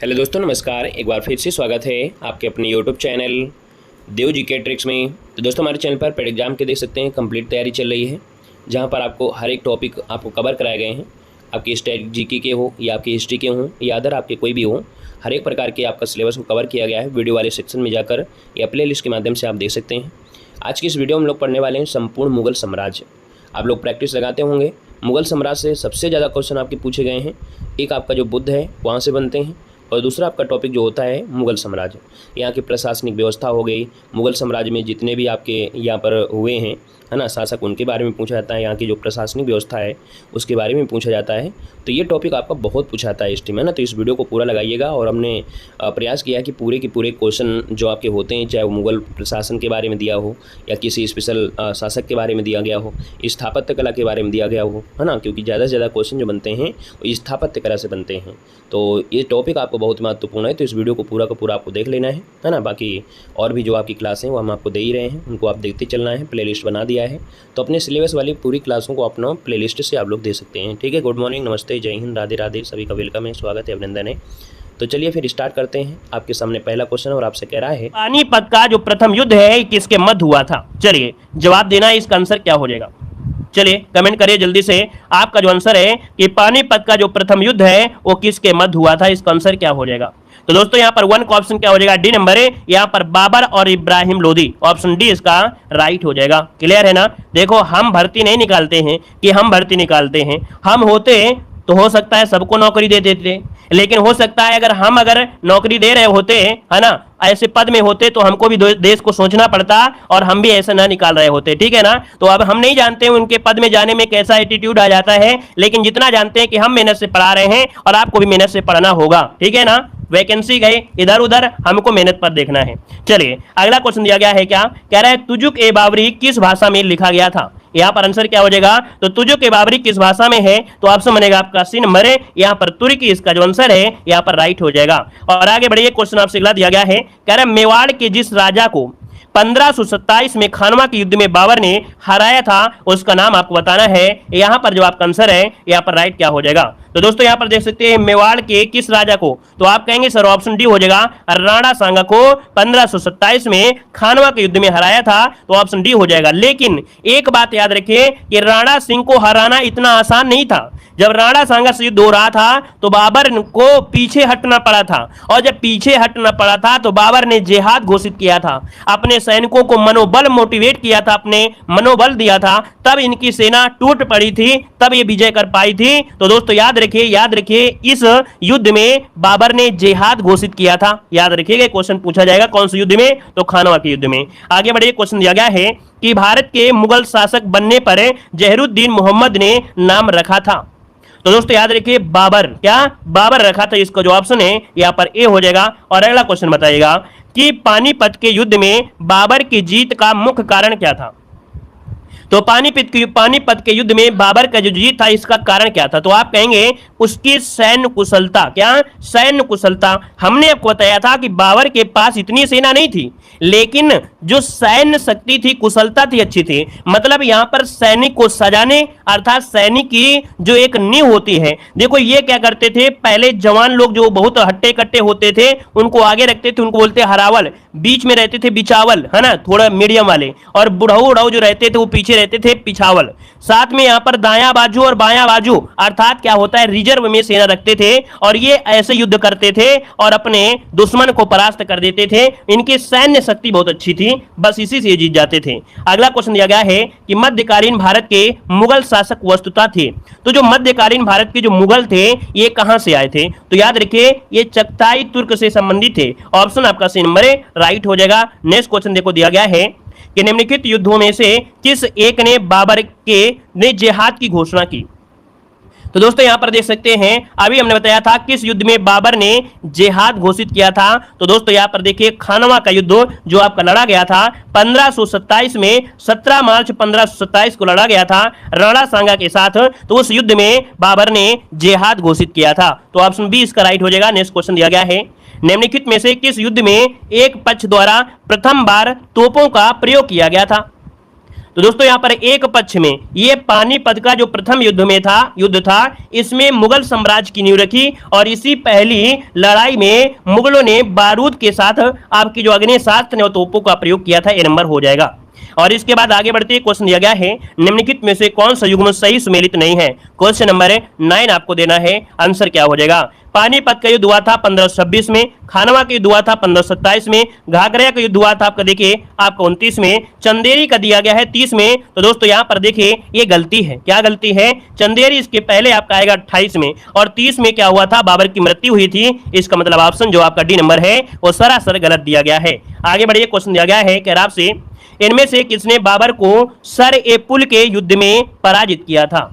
Hello दोस्तों, नमस्कार। एक बार फिर से स्वागत है आपके अपने यूट्यूब चैनल देव जी के ट्रिक्स में। तो दोस्तों, हमारे चैनल पर पेड एग्जाम के देख सकते हैं कंप्लीट तैयारी चल रही है, जहां पर आपको हर एक टॉपिक आपको कवर कराए गए हैं। आपकी स्टेट जीके के हो या आपकी हिस्ट्री के हों या अदर आपके कोई भी हो, हर एक प्रकार के आपका सिलेबस को कवर किया गया है। वीडियो वाले सेक्शन में जाकर या प्ले लिस्ट के माध्यम से आप देख सकते हैं। आज की इस वीडियो में हम लोग पढ़ने वाले हैं संपूर्ण मुगल साम्राज्य। आप लोग प्रैक्टिस लगाते होंगे। मुगल साम्राज्य से सबसे ज़्यादा क्वेश्चन आपके पूछे गए हैं। एक आपका जो बुद्ध है वहाँ से बनते हैं, और दूसरा आपका टॉपिक जो होता है मुगल साम्राज्य। यहाँ की प्रशासनिक व्यवस्था हो गई, मुगल साम्राज्य में जितने भी आपके यहाँ पर हुए हैं, है ना, शासक, उनके बारे में पूछा जाता है। यहाँ की जो प्रशासनिक व्यवस्था है उसके बारे में पूछा जाता है। तो ये टॉपिक आपका बहुत पूछा जाता है हिस्ट्री में, ना। तो इस वीडियो को पूरा लगाइएगा। और हमने प्रयास किया कि पूरे के पूरे क्वेश्चन जो आपके होते हैं, चाहे वो मुगल प्रशासन के बारे में दिया हो या किसी स्पेशल शासक के बारे में दिया गया हो, स्थापत्य कला के बारे में दिया गया हो, है ना, क्योंकि ज़्यादा से ज़्यादा क्वेश्चन जो बनते हैं वो स्थापत्य कला से बनते हैं। तो ये टॉपिक आपको बहुत महत्वपूर्ण है, तो इस वीडियो को पूरा का पूरा आपको देख लेना है ना। बाकी और भी जो आपकी क्लास हैं वो हम आपको दे ही रहे हैं, उनको आप देखते चलना है। प्लेलिस्ट बना दिया है, तो अपने सिलेबस वाली पूरी क्लासों को अपना प्लेलिस्ट से आप लोग दे सकते हैं। ठीक है। गुड मॉर्निंग, नमस्ते, जय हिंद, राधे राधे, सभी का वेलकम है, स्वागत है, अभिनंदन है। तो चलिए फिर स्टार्ट करते हैं। आपके सामने पहला क्वेश्चन और आपसे कह रहा है, पानीपत का जो प्रथम युद्ध है किसके मध्य हुआ था? चलिए जवाब देना है, इसका आंसर क्या हो जाएगा? चलिए कमेंट करिए जल्दी से। आपका जो आंसर है कि पानीपत का जो प्रथम युद्ध है वो किसके मध्य हुआ था, इसका आंसर क्या हो जाएगा? तो दोस्तों यहाँ पर वन का ऑप्शन क्या हो जाएगा? डी नंबर है, यहाँ पर बाबर और इब्राहिम लोदी, ऑप्शन डी इसका राइट हो जाएगा। क्लियर है ना? देखो, हम भर्ती नहीं निकालते हैं कि हम भर्ती निकालते हैं। हम होते तो हो सकता है सबको नौकरी दे देते, लेकिन हो सकता है अगर नौकरी दे रहे होते, है ना, ऐसे पद में होते तो हमको भी देश को सोचना पड़ता और हम भी ऐसा ना निकाल रहे होते। ठीक है ना? तो अब हम नहीं जानते हैं उनके पद में जाने में कैसा एटीट्यूड आ जाता है, लेकिन जितना जानते हैं कि हम मेहनत से पढ़ा रहे हैं और आपको भी मेहनत से पढ़ना होगा। ठीक है ना? वैकेंसी गए इधर उधर, हमको मेहनत पर देखना है। चलिए अगला क्वेश्चन दिया गया है, क्या कह रहा है? तुजुक ए बाबरी किस भाषा में लिखा गया था? यहाँ पर आंसर क्या हो जाएगा? तो तुजुक ए बाबरी किस भाषा में है? तो ऑप्शन बनेगा आपका सी नंबर है, यहाँ पर तुर्की इसका जो आंसर है यहाँ पर राइट हो जाएगा। और आगे बढ़िए, क्वेश्चन आपसे अगला दिया गया है, कह रहा है मेवाड़ के जिस राजा को 1527 में खानवा के युद्ध में बाबर ने हराया था उसका नाम आपको बताना है। यहाँ पर जो आपका आंसर है यहाँ पर राइट क्या हो जाएगा? तो दोस्तों यहाँ पर देख सकते हैं मेवाड़ के किस राजा को, तो आप कहेंगे सर ऑप्शन डी हो जाएगा, राणा सांगा को 1527 में खानवा के युद्ध में हराया था, तो ऑप्शन डी हो जाएगा। लेकिन एक बात याद रखिए कि राणा सिंह को हराना इतना आसान नहीं था। जब राणा सांगा से युद्ध हो रहा था तो बाबर को पीछे हटना पड़ा था, और जब पीछे हटना पड़ा था तो बाबर ने जिहाद घोषित किया था, अपने सैनिकों को मनोबल मोटिवेट किया था, अपने मनोबल दिया था, तब इनकी सेना टूट पड़ी थी, तब ये विजय कर पाई थी। तो दोस्तों याद रखिए इस युद्ध में बाबर ने जिहाद घोषित किया था। याद रखिएगा, क्वेश्चन पूछा जाएगा कौन से युद्ध में? तो खानवा के युद्ध में। आगे बढ़िए, क्वेश्चन दिया गया है कि भारत के मुगल शासक बनने पर जहरुद्दीन मोहम्मद ने नाम रखा था। तो दोस्तों याद रखिए बाबर, क्या बाबर रखा था, इसका जो ऑप्शन है यहाँ पर ए हो जाएगा। और अगला क्वेश्चन बताइएगा कि पानीपत के युद्ध में बाबर की जीत का मुख्य कारण क्या था? तो पानीपत के युद्ध में बाबर का जो जीत था इसका कारण क्या था? तो आप कहेंगे उसकी सैन्य कुशलता। क्या सैन्य कुशलता? हमने आपको बताया था कि बाबर के पास इतनी सेना नहीं थी, लेकिन जो सैन्य शक्ति थी, कुशलता थी, अच्छी थी। मतलब यहाँ पर सैनिक को सजाने, अर्थात सैनिक की जो एक नींव होती है, देखो ये क्या करते थे, पहले जवान लोग जो बहुत हट्टे कट्टे होते थे उनको आगे रखते थे, उनको बोलते हरावल, बीच में रहते थे बिचावल, है ना, थोड़ा मीडियम वाले, और बुढ़ाऊ जो रहते थे वो पीछे रहते थे पिछावल। साथ में यहाँ पर दायां बाजू और बायां बाजू, अर्थात क्या होता है, रिजर्व में सेना रखते थे, और ये ऐसे युद्ध करते थे और अपने दुश्मन को परास्त कर देते थे। इनकी सैन्य शक्ति बहुत अच्छी थी, बस इसी से जीत जाते थे। अगला क्वेश्चन दिया गया है कि मध्यकालीन भारत के मुगल शासक वस्तुतः थे। तो जो मध्यकालीन भारत के जो मुगल थे ये कहां से आए थे? तो याद रखिए ये चगताई तुर्क से संबंधित थे। ऑप्शन आपका सी नंबर है, राइट हो जाएगा। नेक्स्ट क्वेश्चन देखो दिया गया है कि निम्नलिखित युद्धों में से किस एक ने बाबर ने जिहाद की घोषणा की? तो दोस्तों यहां पर देख सकते हैं, अभी हमने बताया था किस युद्ध में बाबर ने जिहाद घोषित किया था। तो दोस्तों यहां पर देखिए खानवा का युद्ध जो आपका लड़ा गया था 1527 में, 17 मार्च 1527 को लड़ा गया था राणा सांगा के साथ। तो उस युद्ध में बाबर ने जिहाद घोषित किया था, तो ऑप्शन बी इसका राइट हो जाएगा। नेक्स्ट क्वेश्चन दिया गया है, निम्नलिखित में से किस युद्ध में एक पक्ष द्वारा प्रथम बार तोपों का प्रयोग किया गया था? तो दोस्तों यहां पर एक पक्ष में ये पानीपत का जो प्रथम युद्ध था इसमें मुगल साम्राज्य की नींव रखी और इसी पहली लड़ाई में मुगलों ने बारूद के साथ आपकी जो अग्नेयास्त्र तोपों का प्रयोग किया था। ये नंबर हो जाएगा। और इसके बाद आगे बढ़ते क्वेश्चन दिया गया है निम्नलिखित में से कौन सा युग्म सही सुमेलित नहीं है। क्वेश्चन नंबर 9 आपको देना है, आंसर क्या हो जाएगा। पानीपत का युद्ध हुआ था 1526 में, खानवा का युद्ध हुआ था 1527 में, घाघरा का युद्ध हुआ था आपका देखिए आपका 29 में, चंदेरी का दिया गया है 30 में। तो दोस्तों यहां पर देखिए ये गलती है, क्या गलती है, चंदेरी इसके पहले आपका आएगा 28 में और 30 में क्या हुआ था, बाबर की मृत्यु हुई थी। इसका मतलब ऑप्शन जो आपका डी नंबर है वो सरासर गलत दिया गया है। आगे बढ़िए क्वेश्चन दिया गया है कह रहा आपसे इनमें से किसने बाबर को सर ए पुल के युद्ध में पराजित किया था।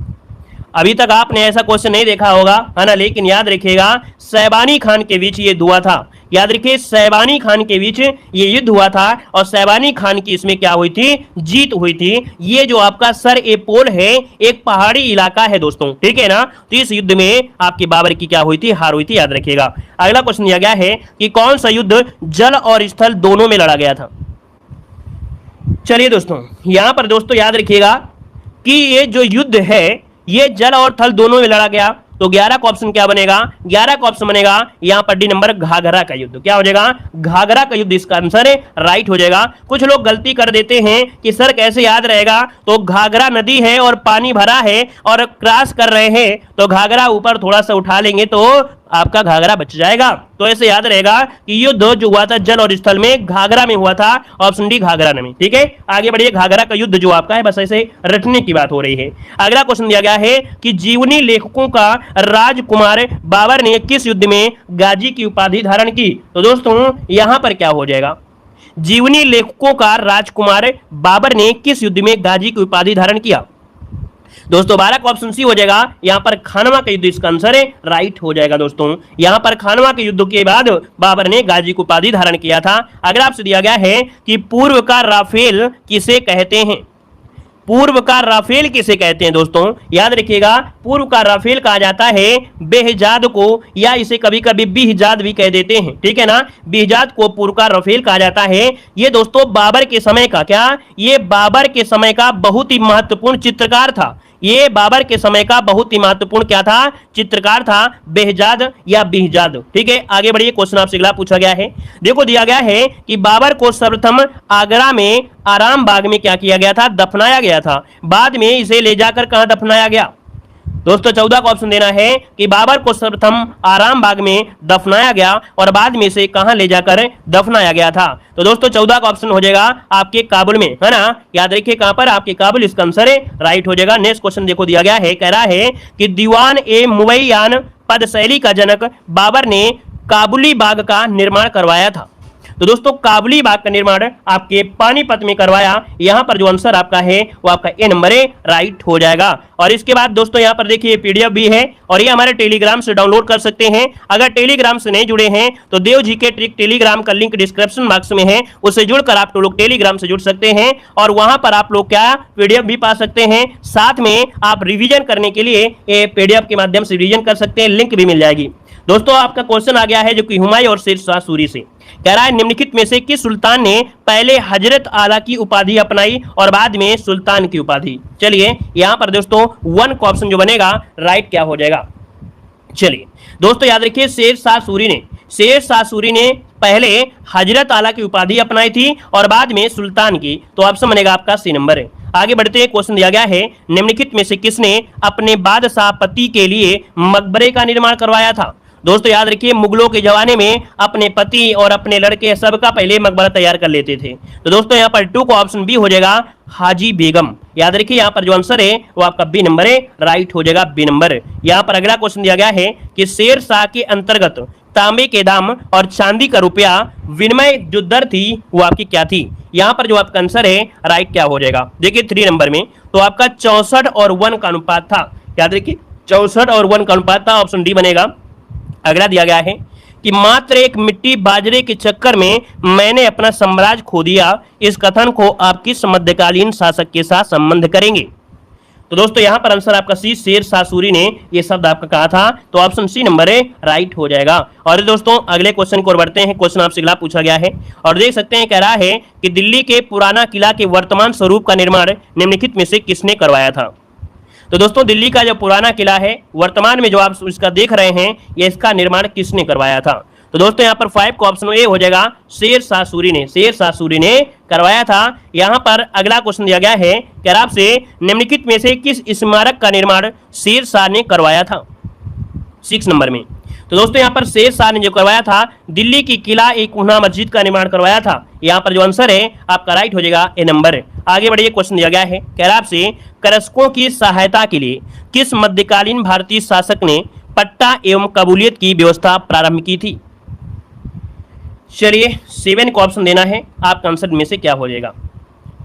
अभी तक आपने ऐसा क्वेश्चन नहीं देखा होगा है ना, लेकिन याद रखिएगा सैबानी खान के बीच ये हुआ था। याद रखिए सैबानी खान के बीच ये युद्ध हुआ था और सैबानी खान की इसमें क्या हुई थी, जीत हुई थी। ये जो आपका सर ए पोल है एक पहाड़ी इलाका है दोस्तों, ठीक है ना। तो इस युद्ध में आपकी बाबर की क्या हुई थी, हार हुई थी, याद रखिएगा। अगला क्वेश्चन दिया गया है कि कौन सा युद्ध जल और स्थल दोनों में लड़ा गया था। चलिए दोस्तों यहां पर दोस्तों याद रखिएगा कि ये जो युद्ध है ये जल और थल दोनों में लड़ा गया। तो 11 का ऑप्शन क्या बनेगा, 11 का ऑप्शन बनेगा यहां पर डी नंबर घाघरा का युद्ध। क्या हो जाएगा, घाघरा का युद्ध इसका आंसर राइट हो जाएगा। कुछ लोग गलती कर देते हैं कि सर कैसे याद रहेगा, तो घाघरा नदी है और पानी भरा है और क्रॉस कर रहे हैं तो घाघरा ऊपर थोड़ा सा उठा लेंगे तो आपका घाघरा बच जाएगा। तो ऐसे याद रहेगा कि युद्ध जो हुआ था जल और स्थल में घाघरा में हुआ था, ऑप्शन डी घाघरा में। ठीक है आगे बढ़िए, घाघरा का युद्ध जो आपका है बस ऐसे रटने की बात हो रही है। अगला क्वेश्चन दिया गया है कि जीवनी लेखकों का राजकुमार बाबर ने किस युद्ध में गाजी की उपाधि धारण की। तो दोस्तों यहां पर क्या हो जाएगा, जीवनी लेखकों का राजकुमार बाबर ने किस युद्ध में गाजी की उपाधि धारण किया। दोस्तों 12 का ऑप्शन सी हो जाएगा, यहां पर खानवा का युद्ध इसका आंसर राइट हो जाएगा। दोस्तों यहां पर खानवा के युद्ध के बाद बाबर ने गाजी की उपाधि धारण किया था। अगर आपसे दिया गया है कि पूर्व का राफेल किसे कहते हैं, पूर्व का राफेल किसे कहते हैं। दोस्तों याद रखिएगा पूर्व का राफेल कहा जाता है बेहजाद को, या इसे कभी कभी बिहजाद भी कह देते हैं, ठीक है ना। बिहजाद को पूर्व का राफेल कहा जाता है। ये दोस्तों बाबर के समय का क्या, ये बाबर के समय का बहुत ही महत्वपूर्ण चित्रकार था। ये बाबर के समय का बहुत ही महत्वपूर्ण क्या था, चित्रकार था, बेहजाद या बिहजाद। ठीक है आगे बढ़िए, क्वेश्चन आपसे अगला पूछा गया है। देखो दिया गया है कि बाबर को सर्वप्रथम आगरा में आराम बाग में क्या किया गया था, दफनाया गया था। बाद में इसे ले जाकर कहां दफनाया गया। दोस्तों 14 का ऑप्शन देना है कि बाबर को सर्वप्रथम आराम बाग में दफनाया गया और बाद में इसे कहां ले जाकर दफनाया गया था। तो दोस्तों 14 का ऑप्शन हो जाएगा आपके काबुल में, है ना। याद रखिए कहां पर, आपके काबुल इसका आंसर राइट हो जाएगा। नेक्स्ट क्वेश्चन देखो दिया गया है, कह रहा है कि दीवान ए मुवैयान पद शैली का जनक बाबर ने काबुली बाग का निर्माण करवाया था। तो दोस्तों काबुली बाग का निर्माण आपके पानीपत में करवाया। यहां पर जो आंसर आपका है वो आपका ए नंबर राइट हो जाएगा। और इसके बाद दोस्तों यहां पर देखिए पीडीएफ भी है और ये हमारे टेलीग्राम से डाउनलोड कर सकते हैं। अगर टेलीग्राम से नहीं जुड़े हैं तो देव जीके ट्रिक टेलीग्राम का लिंक डिस्क्रिप्शन बॉक्स में है, उससे जुड़कर आप लोग टेलीग्राम से जुड़ सकते हैं और वहां पर आप लोग क्या पीडीएफ भी पा सकते हैं। साथ में आप रिवीजन करने के लिए पीडीएफ के माध्यम से रिवीजन कर सकते हैं, लिंक भी मिल जाएगी। दोस्तों आपका क्वेश्चन आ गया है जो कि हुमायूं और शेरशाह सूरी से, कह रहा है निम्नलिखित में से किस सुल्तान ने पहले हजरत आला की उपाधि अपनाई और बाद में सुल्तान की उपाधि। चलिए यहां पर दोस्तों 1 का ऑप्शन जो बनेगा राइट क्या हो जाएगा। चलिए दोस्तों याद रखिए शेरशाह सूरी ने पहले हजरत आला की उपाधि अपनाई थी और बाद में सुल्तान की। तो ऑप्शन बनेगा आपका सी नंबर है। आगे बढ़ते हैं, क्वेश्चन दिया गया है निम्नलिखित में से किसने अपने बादशाह पति के लिए मकबरे का निर्माण करवाया था। दोस्तों याद रखिए मुगलों के जमाने में अपने पति और अपने लड़के सबका पहले मकबरा तैयार कर लेते थे। तो दोस्तों यहाँ पर 2 का ऑप्शन बी हो जाएगा हाजी बेगम। याद रखिए यहाँ पर जो आंसर है वो आपका बी नंबर है, राइट हो जाएगा बी नंबर। यहाँ पर अगला क्वेश्चन दिया गया है कि शेर शाह के अंतर्गत तांबे के दाम और चांदी का रुपया विनिमय जो दर थी वो आपकी क्या थी। यहाँ पर जो आपका आंसर है राइट क्या हो जाएगा, देखिए 3 नंबर में तो आपका 64 और 1 का अनुपात था। याद रखिए 64 और 1 का अनुपात था, ऑप्शन डी बनेगा। अगला दिया गया है कि मात्र एक मिट्टी बाजरे के चक्कर में मैंने अपना साम्राज्य खो दिया, इस कथन को आप किस मध्यकालीन शासक के साथ संबंध करेंगे। तो दोस्तों यहां पर आंसर आपका सी, शेर शाह सूरी ने ये शब्द आपका कहा था, तो option C number A right हो जाएगा। और दोस्तों अगले क्वेश्चन को बढ़ते हैं। क्वेश्चन आपसे अगला पूछा गया है और देख सकते हैं, कह रहा है कि दिल्ली के पुराना किला के वर्तमान स्वरूप का निर्माण निम्नलिखित में से किसने करवाया था। तो दोस्तों दिल्ली का जो पुराना किला है वर्तमान में जो आप इसका देख रहे हैं, ये इसका निर्माण किसने करवाया था। तो दोस्तों यहाँ पर 5 का ऑप्शन ए हो जाएगा, शेर शाह सूरी ने, शेर शाह सूरी ने करवाया था। यहाँ पर अगला क्वेश्चन दिया गया है कि आपसे निम्नलिखित में से किस स्मारक का निर्माण शेर शाह ने करवाया था 6 नंबर में। तो दोस्तों यहाँ पर शेर शाह ने जो करवाया था, दिल्ली की किला एक उन्हा मस्जिद का निर्माण करवाया था। यहाँ पर जो आंसर है आपका राइट हो जाएगा ए नंबर। आगे बढ़िए, क्वेश्चन दिया गया है, कह रहा आपसे कृषकों की सहायता के लिए किस मध्यकालीन भारतीय शासक ने पट्टा एवं कबूलियत की व्यवस्था प्रारंभ की थी। चलिए 7 का ऑप्शन देना है, आपका आंसर में से क्या हो जाएगा।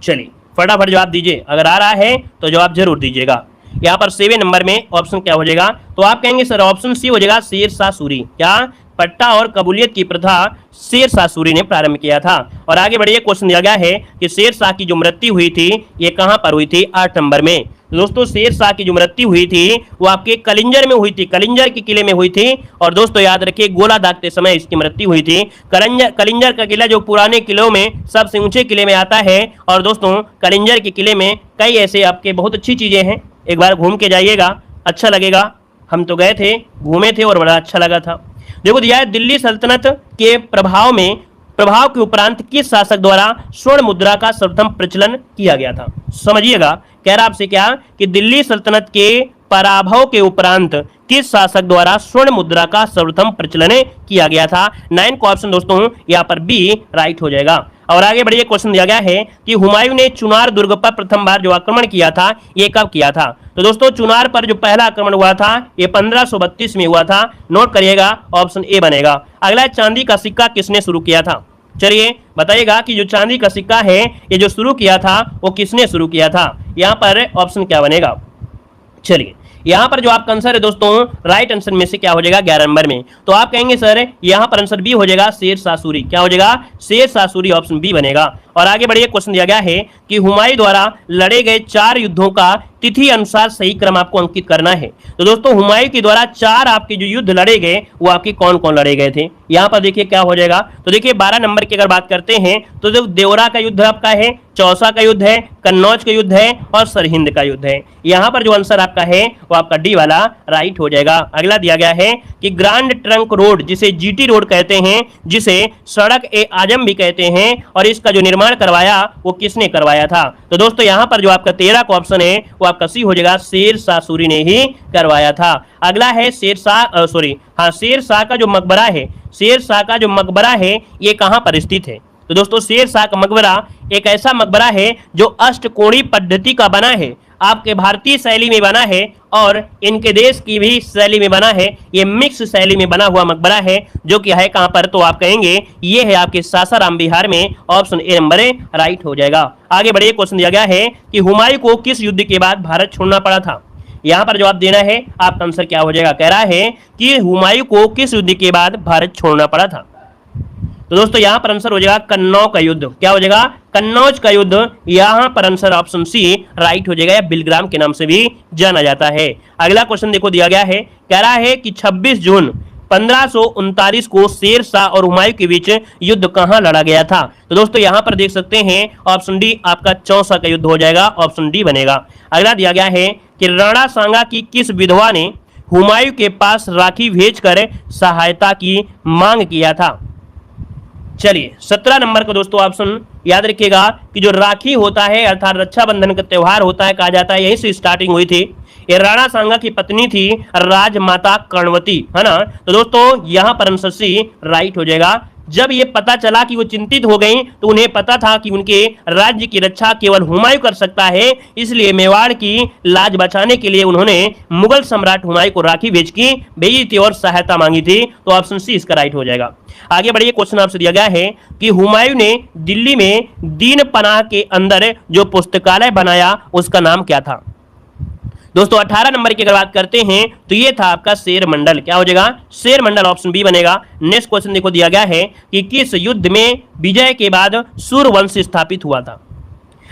चलिए फटाफट जवाब दीजिए, अगर आ रहा है तो जवाब जरूर दीजिएगा। यहाँ पर 7 नंबर में ऑप्शन क्या हो जाएगा, तो आप कहेंगे सर ऑप्शन सी हो जाएगा, शेर शाह सूरी। क्या पट्टा और कबूलियत की प्रथा शेर शाह सूरी ने प्रारंभ किया था। और आगे बढ़िए, क्वेश्चन दिया गया है कि शेर शाह की जो मृत्यु हुई थी ये कहां पर हुई थी, 8 नंबर में। दोस्तों शेर शाह की जो मृत्यु हुई थी वो आपके कलिंजर में हुई थी, कलिंजर के किले में हुई थी। और दोस्तों याद रखिए, गोला दागते समय इसकी मृत्यु हुई थी। कलिंजर का किला जो पुराने किलों में सबसे ऊंचे किले में आता है। और दोस्तों कलिंजर के किले में कई ऐसे आपके बहुत अच्छी चीजें हैं, एक बार घूम के जाइएगा, अच्छा लगेगा। हम तो गए थे, घूमे थे और बड़ा अच्छा लगा था। देखो दिया है, दिल्ली सल्तनत के प्रभाव के उपरांत किस शासक द्वारा स्वर्ण मुद्रा का सर्वप्रथम प्रचलन किया गया था। समझिएगा, कह रहा आपसे क्या कि दिल्ली सल्तनत के पराभव के उपरांत किस शासक द्वारा स्वर्ण मुद्रा का सर्वप्रथम प्रचलन किया गया था। 9 का ऑप्शन दोस्तों यहाँ पर बी राइट हो जाएगा। और आगे बढ़िए, क्वेश्चन दिया गया है कि हुमायूं ने चुनार दुर्ग पर प्रथम बार जो आक्रमण किया था ये कब किया था। तो दोस्तों चुनार पर जो पहला आक्रमण हुआ था ये 1532 में हुआ था। नोट करिएगा, ऑप्शन ए बनेगा। अगला, चांदी का सिक्का किसने शुरू किया था। चलिए बताइएगा कि जो चांदी का सिक्का है ये जो शुरू किया था वो किसने शुरू किया था। यहाँ पर ऑप्शन क्या बनेगा। चलिए यहाँ पर जो आपका आंसर है दोस्तों, राइट आंसर में से क्या हो जाएगा, 11 नंबर में। तो आप कहेंगे सर यहाँ पर आंसर बी हो जाएगा, शेर शाह सूरी। क्या हो जाएगा, शेर शाह सूरी, ऑप्शन बी बनेगा। और आगे बढ़िए, क्वेश्चन दिया गया है कि हुमायूं द्वारा लड़े गए 4 युद्धों का तिथि अनुसार सही क्रम आपको अंकित करना है। तो दोस्तों हुमायूं के द्वारा 4 आपके जो युद्ध लड़े गए वो आपके कौन कौन लड़े गए थे। यहाँ पर देखिए क्या हो जाएगा, तो देखिए 12 नंबर की अगर बात करते हैं तो देवरा का युद्ध आपका है, चौसा का युद्ध है, कन्नौज का युद्ध है और सरहिंद का युद्ध है। यहाँ पर जो आंसर आपका है वो आपका डी वाला राइट हो जाएगा। अगला दिया गया है कि ग्रांड ट्रंक रोड, जिसे जीटी रोड कहते हैं, जिसे सड़क ए आजम भी कहते हैं, और इसका जो निर्माण करवाया वो किसने करवाया था। तो दोस्तों यहाँ पर जो आपका 13 का ऑप्शन है वो आपका सी हो जाएगा, शेर शाह सूरी ने ही करवाया था। अगला है शेर शाह का जो मकबरा है, शेर शाह का जो मकबरा है ये कहां पर स्थित है। तो दोस्तों शेर शाह का मकबरा एक ऐसा मकबरा है जो अष्टकोणीय पद्धति का बना है, आपके भारतीय शैली में बना है और इनके देश की भी शैली में बना है। ये मिक्स शैली में बना हुआ मकबरा है जो कि है कहां पर, तो आप कहेंगे ये है आपके सासाराम बिहार में। ऑप्शन ए नंबर राइट हो जाएगा। आगे बढ़िए, क्वेश्चन दिया गया है कि हुमायूं को किस युद्ध के बाद भारत छोड़ना पड़ा था। यहाँ पर जवाब देना है, आपका आंसर क्या हो जाएगा। कह रहा है कि हुमायूं को किस युद्ध के बाद भारत छोड़ना पड़ा था। तो दोस्तों यहाँ पर आंसर हो जाएगा कन्नौज का युद्ध। क्या हो जाएगा, कन्नौज का युद्ध। यहाँ पर आंसर ऑप्शन सी राइट हो जाएगा, या बिलग्राम के नाम से भी जाना जाता है। अगला क्वेश्चन देखो दिया गया है, कह रहा है कि 26 जून 1539 को शेर शाह और हुमायूं के बीच युद्ध कहां लड़ा गया था। तो दोस्तों यहां पर देख सकते हैं ऑप्शन डी आपका चौसा का युद्ध हो जाएगा, ऑप्शन डी बनेगा। अगला दिया गया है कि राणा सांगा की किस विधवा ने हुमायूं के पास राखी भेजकर सहायता की मांग किया था। चलिए 17 नंबर का दोस्तों ऑप्शन याद रखिएगा कि जो राखी होता है अर्थात रक्षाबंधन का त्यौहार होता है, कहा जाता है यहीं से स्टार्टिंग हुई थी। ये राणा सांगा की पत्नी थी राजमाता कर्णवती, है ना। तो दोस्तों यहाँ पर आंसर सी राइट हो जाएगा। जब ये पता चला कि वो चिंतित हो गई तो उन्हें पता था कि उनके राज्य की रक्षा केवल हुमायूं कर सकता है, इसलिए मेवाड़ की लाज बचाने के लिए उन्होंने मुगल सम्राट हुमायूं को राखी भेजी थी और सहायता मांगी थी। तो ऑप्शन सी इसका राइट हो जाएगा। आगे बढ़िए, क्वेश्चन आपसे दिया गया है कि हुमायूं ने दिल्ली में दीन पनाह के अंदर जो पुस्तकालय बनाया उसका नाम क्या था। दोस्तों 18 नंबर की अगर बात करते हैं तो ये था आपका शेर मंडल। क्या हो जाएगा, शेर मंडल, ऑप्शन बी बनेगा। नेक्स्ट क्वेश्चन देखो दिया गया है कि किस युद्ध में विजय के बाद सूर्यवंश स्थापित हुआ था।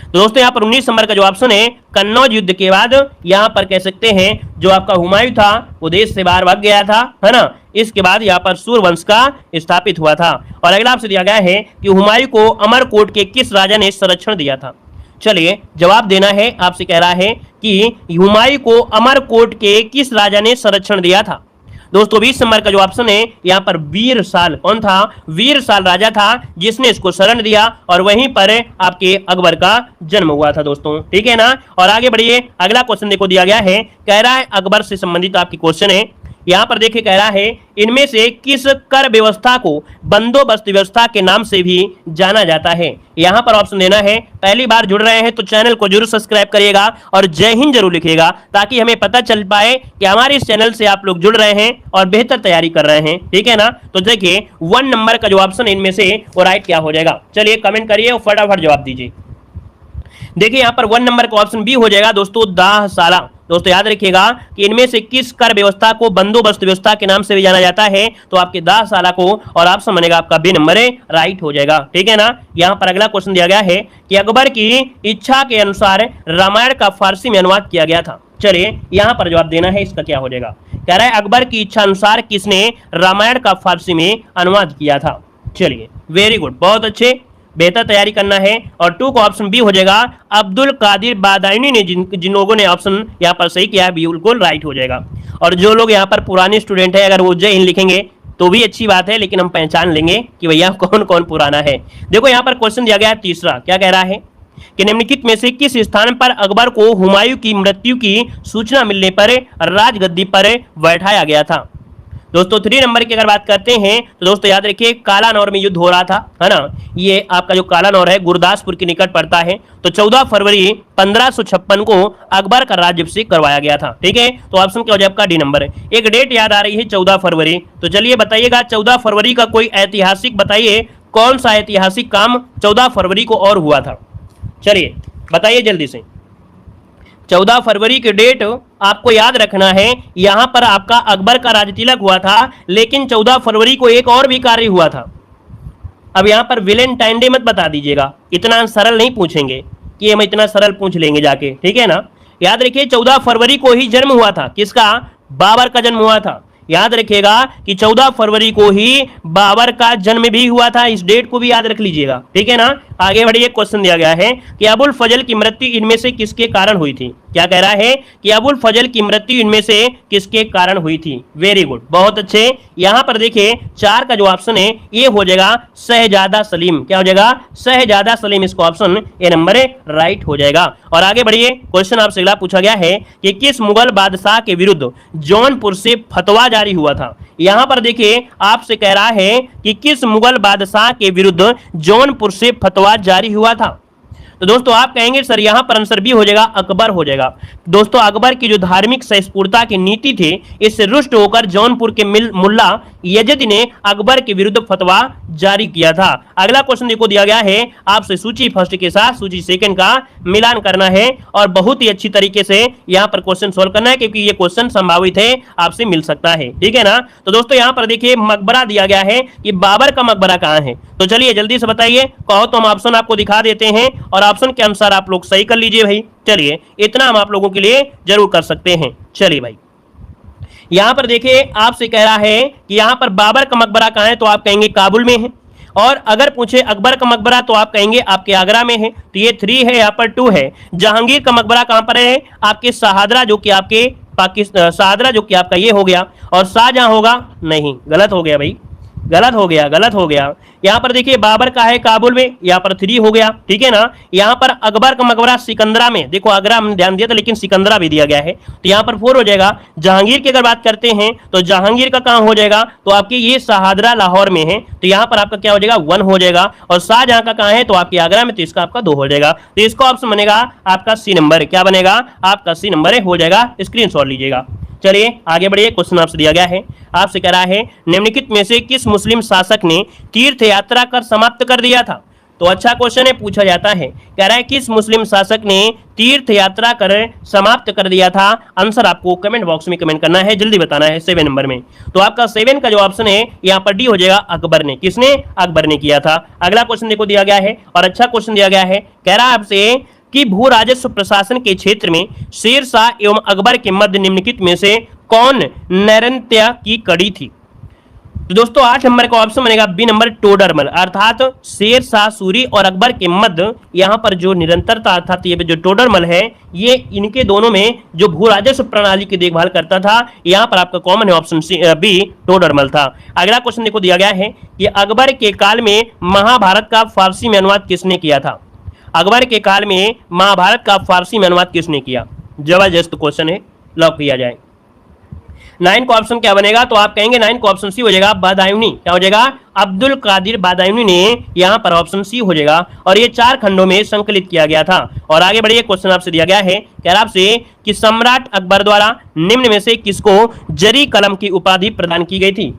तो दोस्तों यहाँ पर 19 नंबर का जो ऑप्शन है, कन्नौज युद्ध के बाद यहाँ पर कह सकते हैं जो आपका हुमायूं था वो देश से बाहर भाग गया था, है ना। इसके बाद यहाँ पर सूर्यवंश का स्थापित हुआ था। और अगला आपसे दिया गया है कि हुमायूं को अमरकोट के किस राजा ने संरक्षण दिया था। चलिए जवाब देना है, आपसे कह रहा है कि हुमायूं को अमरकोट के किस राजा ने संरक्षण दिया था। दोस्तों 20 नंबर का जो ऑप्शन है यहाँ पर वीरसाल, कौन था, वीरसाल राजा था जिसने इसको शरण दिया और वहीं पर आपके अकबर का जन्म हुआ था दोस्तों, ठीक है ना। और आगे बढ़िए, अगला क्वेश्चन देखो दिया गया है, कह रहा है अकबर से संबंधित आपकी क्वेश्चन है। यहाँ पर देखिए कह रहा है इनमें से किस कर व्यवस्था को बंदोबस्त व्यवस्था के नाम से भी जाना जाता है। यहाँ पर ऑप्शन देना है। पहली बार जुड़ रहे हैं तो चैनल को जरूर सब्सक्राइब करिएगा और जय हिंद जरूर लिखिएगा ताकि हमें पता चल पाए कि हमारे इस चैनल से आप लोग जुड़ रहे हैं और बेहतर तैयारी कर रहे हैं, ठीक है ना। तो देखिए 1 नंबर का जो ऑप्शन है इनमें से वो राइट क्या हो जाएगा, चलिए कमेंट करिए और फटाफट जवाब दीजिए। देखिए यहाँ पर 1 नंबर का ऑप्शन बी हो जाएगा दोस्तों, दाहशाला। दोस्तों याद रखिएगा कि इनमें से किस कर व्यवस्था को बंदोबस्त व्यवस्था के नाम से भी जाना जाता है, तो आपके दाहशाला को, और ऑप्शन बनेगा आपका बी नंबर राइट हो जाएगा, ठीक है ना। यहाँ पर अगला क्वेश्चन दिया गया है कि अकबर की इच्छा के अनुसार रामायण का फारसी में अनुवाद किया गया था। चलिए यहाँ पर जवाब देना है, इसका क्या हो जाएगा। कह रहा है अकबर की इच्छा अनुसार किसने रामायण का फारसी में अनुवाद किया था। चलिए वेरी गुड, बहुत अच्छे, बेहतर तैयारी करना है। और 2 का ऑप्शन बी हो जाएगा, अब्दुल कादिर बादायूनी ने, जिन लोगों ने ऑप्शन यहाँ पर सही किया है बिल्कुल राइट हो जाएगा। और जो लोग यहाँ पर पुराने स्टूडेंट है अगर वो जय हिंद लिखेंगे तो भी अच्छी बात है, लेकिन हम पहचान लेंगे कि भैया कौन कौन पुराना है। देखो यहाँ पर क्वेश्चन दिया गया है तीसरा, क्या कह रहा है कि निम्नलिखित में से किस स्थान पर अकबर को हुमायूं की मृत्यु की सूचना मिलने पर राजगद्दी पर बैठाया गया था। दोस्तों 3 नंबर की अगर बात करते हैं तो दोस्तों याद रखिए कालानौर में युद्ध हो रहा था, है ना। ये आपका जो कालानौर है गुरदासपुर के निकट पड़ता है। तो 14 फरवरी 1556 को अकबर का राज्याभिषेक करवाया गया था, ठीक है। तो ऑप्शन क्या हो जाएगा आपका डी नंबर। एक डेट याद आ रही है 14 फरवरी, तो चलिए बताइएगा 14 फरवरी का कोई ऐतिहासिक बताइए, कौन सा ऐतिहासिक काम 14 फरवरी को और हुआ था। चलिए बताइए जल्दी से। 14 फरवरी की डेट आपको याद रखना है। यहां पर आपका अकबर का राजतिलक हुआ था, लेकिन 14 फरवरी को एक और भी कार्य हुआ था। अब यहां पर वैलेंटाइन डे मत बता दीजिएगा, इतना सरल नहीं पूछेंगे कि हम इतना सरल पूछ लेंगे जाके, ठीक है ना। याद रखिए 14 फरवरी को ही जन्म हुआ था, किसका, बाबर का जन्म हुआ था। याद रखिएगा कि 14 फरवरी को ही बाबर का जन्म भी हुआ था, इस डेट को भी याद रख लीजिएगा, ठीक है ना। आगे बढ़िए, क्वेश्चन दिया गया है कि अबुल फजल की मृत्यु इनमें से किसके कारण हुई थी। क्या कह रहा है कि अबुल फजल की मृत्यु इनमें से किसके कारण हुई थी। वेरी गुड, बहुत अच्छे। यहां पर देखिए 4 का जो ऑप्शन है ये हो जाएगा शहजादा सलीम। क्या हो जाएगा, शहजादा सलीम, इसका ऑप्शन ए नंबर राइट हो जाएगा। और आगे बढ़िए, क्वेश्चन आपसे अगला पूछा गया है कि किस मुगल बादशाह के विरुद्ध जौनपुर से फतवा जारी हुआ था। यहां पर देखिए आपसे कह रहा है कि किस मुगल बादशाह के विरुद्ध जौनपुर से फतवा जारी हुआ था। तो दोस्तों आप कहेंगे सर यहाँ पर आंसर बी हो जाएगा, अकबर हो जाएगा। दोस्तों अकबर की जो धार्मिक सहिष्णुता की नीति थी, इससे रुष्ट होकर जौनपुर के मुल्ला यजीद ने अकबर के विरुद्ध फतवा जारी किया था। अगला क्वेश्चन देखो दिया गया है, आपसे सूची फर्स्ट के साथ सूची सेकंड का मिलान करना है और बहुत ही अच्छी तरीके से यहाँ पर क्वेश्चन सोल्व करना है, क्योंकि ये क्वेश्चन संभावित है आपसे मिल सकता है, ठीक है ना। तो दोस्तों यहाँ पर देखिए मकबरा दिया गया है कि बाबर का मकबरा कहाँ है। तो चलिए जल्दी से बताइए, कहो तो हम ऑप्शन आपको दिखा देते हैं और ऑप्शन के अनुसार आप लोग सही कर लीजिए भाई। चलिए इतना हम आप लोगों के लिए जरूर कर सकते हैं। चलिए भाई यहां पर देखिए आपसे कह रहा है कि यहां पर बाबर का मकबरा कहां है, तो आप कहेंगे काबुल में है। और अगर पूछे अकबर का मकबरा तो आप कहेंगे आपके आगरा में है। तो ये 3 है, यहाँ पर 2 है। जहांगीर का मकबरा कहां पर है, आपके शाहदरा, जो कि आपके पाकिस्तान, शाहदरा जो कि आपका ये हो गया। और शाहजहां होगा, नहीं गलत हो गया भाई, गलत हो गया, गलत हो गया। यहाँ पर देखिए बाबर का है काबुल में, यहाँ पर 3 हो गया, ठीक है ना। यहाँ पर अकबर का मकबरा सिकंदरा में, देखो आगरा हमने ध्यान दिया था लेकिन सिकंदरा भी दिया गया है, तो यहाँ पर 4 हो जाएगा। जहांगीर की अगर बात करते हैं तो जहांगीर का कहाँ हो जाएगा, तो आपके ये शाहदरा लाहौर में है, तो यहाँ पर आपका क्या हो जाएगा 1 हो जाएगा। और शाहजहां का कहाँ है, तो आपके आगरा में, तो इसका आपका 2 हो जाएगा। तो इसका ऑप्शन बनेगा आपका सी नंबर। क्या बनेगा, आपका सी नंबर हो जाएगा, स्क्रीनशॉट लीजिएगा। चलिए आगे बढ़िए, क्वेश्चन आपसे दिया गया है, आपसे कह रहा है निम्नलिखित में से किस मुस्लिम शासक ने तीर्थ यात्रा कर समाप्त कर दिया था। तो अच्छा क्वेश्चन है, पूछा जाता है। कह रहा है किस मुस्लिम शासक ने तीर्थ यात्रा कर समाप्त कर दिया था? आंसर आपको कमेंट बॉक्स में कमेंट करना है, जल्दी बताना है 7 नंबर में। तो आपका 7 का जो ऑप्शन है यहाँ पर डी हो जाएगा, अकबर ने। किसने? अकबर ने किया था। अगला क्वेश्चन देखो दिया गया है, और अच्छा क्वेश्चन दिया गया है। कह रहा है आपसे कि भू राजस्व प्रशासन के क्षेत्र में शेर शाह एवं अकबर के मध्य निम्नलिखित में से कौन नैरंत्य की कड़ी थी? तो दोस्तों 8 नंबर का ऑप्शन बनेगा बी नंबर, टोडरमल। अर्थात शेर शाह सूरी और अकबर के मध्य यहाँ पर जो निरंतरता, अर्थात ये जो टोडरमल है, ये इनके दोनों में जो भू राजस्व प्रणाली की देखभाल करता था, यहाँ पर आपका कॉमन है ऑप्शन बी, टोडरमल था। अगला क्वेश्चन देखो दिया गया है कि अकबर के काल में महाभारत का फारसी में अनुवाद किसने किया था? अकबर के काल में महाभारत का फारसी में अनुवाद किसने किया? जबरदस्त क्वेश्चन है, लॉक किया जाए। 9 का ऑप्शन क्या बनेगा? तो आप कहेंगे 9 का ऑप्शन सी हो जाएगा, बादायूनी। क्या हो जाएगा? अब्दुल कादिर बादायूनी ने यहाँ पर ऑप्शन सी हो जाएगा। और ये 4 खंडों में संकलित किया गया था। और आगे बढ़िए, क्वेश्चन आपसे दिया गया है, कह रहा आपसे कि सम्राट अकबर द्वारा निम्न में से किसको जरी कलम की उपाधि प्रदान की गई थी?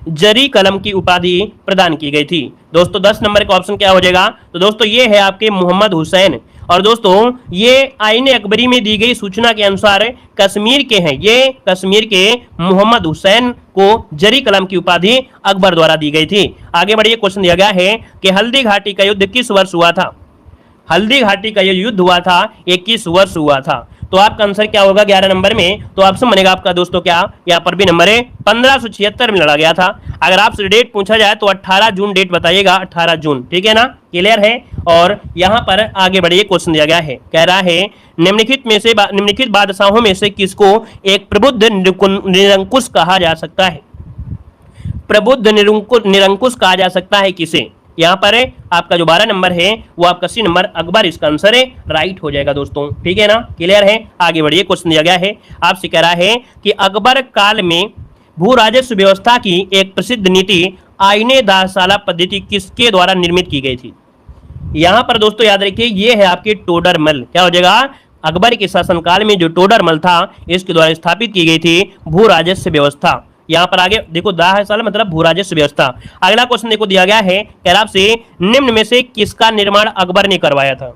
जरी कलम की उपाधि प्रदान की गई थी। दोस्तों 10 नंबर का ऑप्शन क्या हो जाएगा? तो दोस्तों ये है आपके मोहम्मद हुसैन। और दोस्तों ये आईने अकबरी में दी गई सूचना के अनुसार कश्मीर के हैं, ये कश्मीर के मोहम्मद हुसैन को जरी कलम की उपाधि अकबर द्वारा दी गई थी। आगे बढ़िए, क्वेश्चन दिया गया है कि हल्दी घाटी का युद्ध किस वर्ष हुआ था? हल्दी घाटी का युद्ध हुआ था, ये किस वर्ष हुआ था? तो आपका आंसर क्या होगा 11 नंबर में? तो ऑप्शन बनेगा आपका दोस्तों क्या, यहाँ पर भी नंबर है, 1576 में लड़ा गया था। अगर आपसे डेट पूछा जाए तो 18 जून डेट बताइएगा, 18 जून, ठीक है ना, क्लियर है। और यहाँ पर आगे बढ़िए, क्वेश्चन दिया गया है, कह रहा है निम्नलिखित बादशाहों में से किसको एक प्रबुद्ध निरंकुश कहा जा सकता है? प्रबुद्ध निरंकुश कहा जा सकता है किसे? यहाँ पर आपका जो 12 नंबर है वो आपका सी नंबर, अकबर इसका आंसर है, राइट हो जाएगा दोस्तों, ठीक है ना, क्लियर है। आगे बढ़िए, क्वेश्चन दिया गया है, आपसे कह रहा है कि अकबर काल में भू राजस्व व्यवस्था की एक प्रसिद्ध नीति आईने दासाला पद्धति किसके द्वारा निर्मित की गई थी? यहाँ पर दोस्तों याद रखिए, ये है आपके टोडरमल। क्या हो जाएगा? अकबर के शासनकाल में जो टोडरमल था, इसके द्वारा स्थापित की गई थी भू राजस्व व्यवस्था। यहाँ पर आगे देखो, दासाला मतलब भू राजस्व व्यवस्था। अगला क्वेश्चन देखो दिया गया है, कह रहा आपसे निम्न में से किसका निर्माण अकबर ने करवाया था?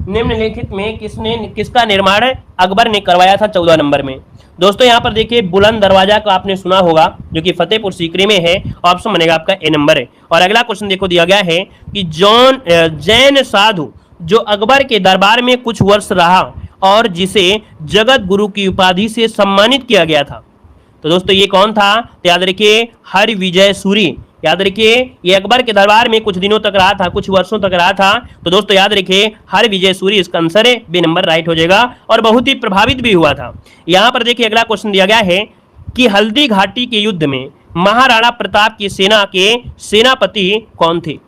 निम्नलिखित में किसका निर्माण अकबर ने करवाया था 14 नंबर में? दोस्तों यहाँ पर देखिए, बुलंद दरवाजा का आपने सुना होगा, जो कि फतेहपुर सीकरी में है, ऑप्शन बनेगा आपका ए नंबर है। और अगला क्वेश्चन देखो दिया गया है कि जैन साधु जो अकबर के दरबार में कुछ वर्ष रहा और जिसे जगत गुरु की उपाधि से सम्मानित किया गया था, तो दोस्तों ये कौन था? तो याद रखिए, हरिविजय सूरी। याद रखिए, ये अकबर के दरबार में कुछ दिनों तक रहा था, कुछ वर्षों तक रहा था। तो दोस्तों याद रखिए, हरिविजय सूरी इसका आंसर है, बी नंबर, राइट हो जाएगा। और बहुत ही प्रभावित भी हुआ था। यहाँ पर देखिए, अगला क्वेश्चन दिया गया है कि हल्दी घाटी के युद्ध में महाराणा प्रताप की सेना के सेनापति कौन थे?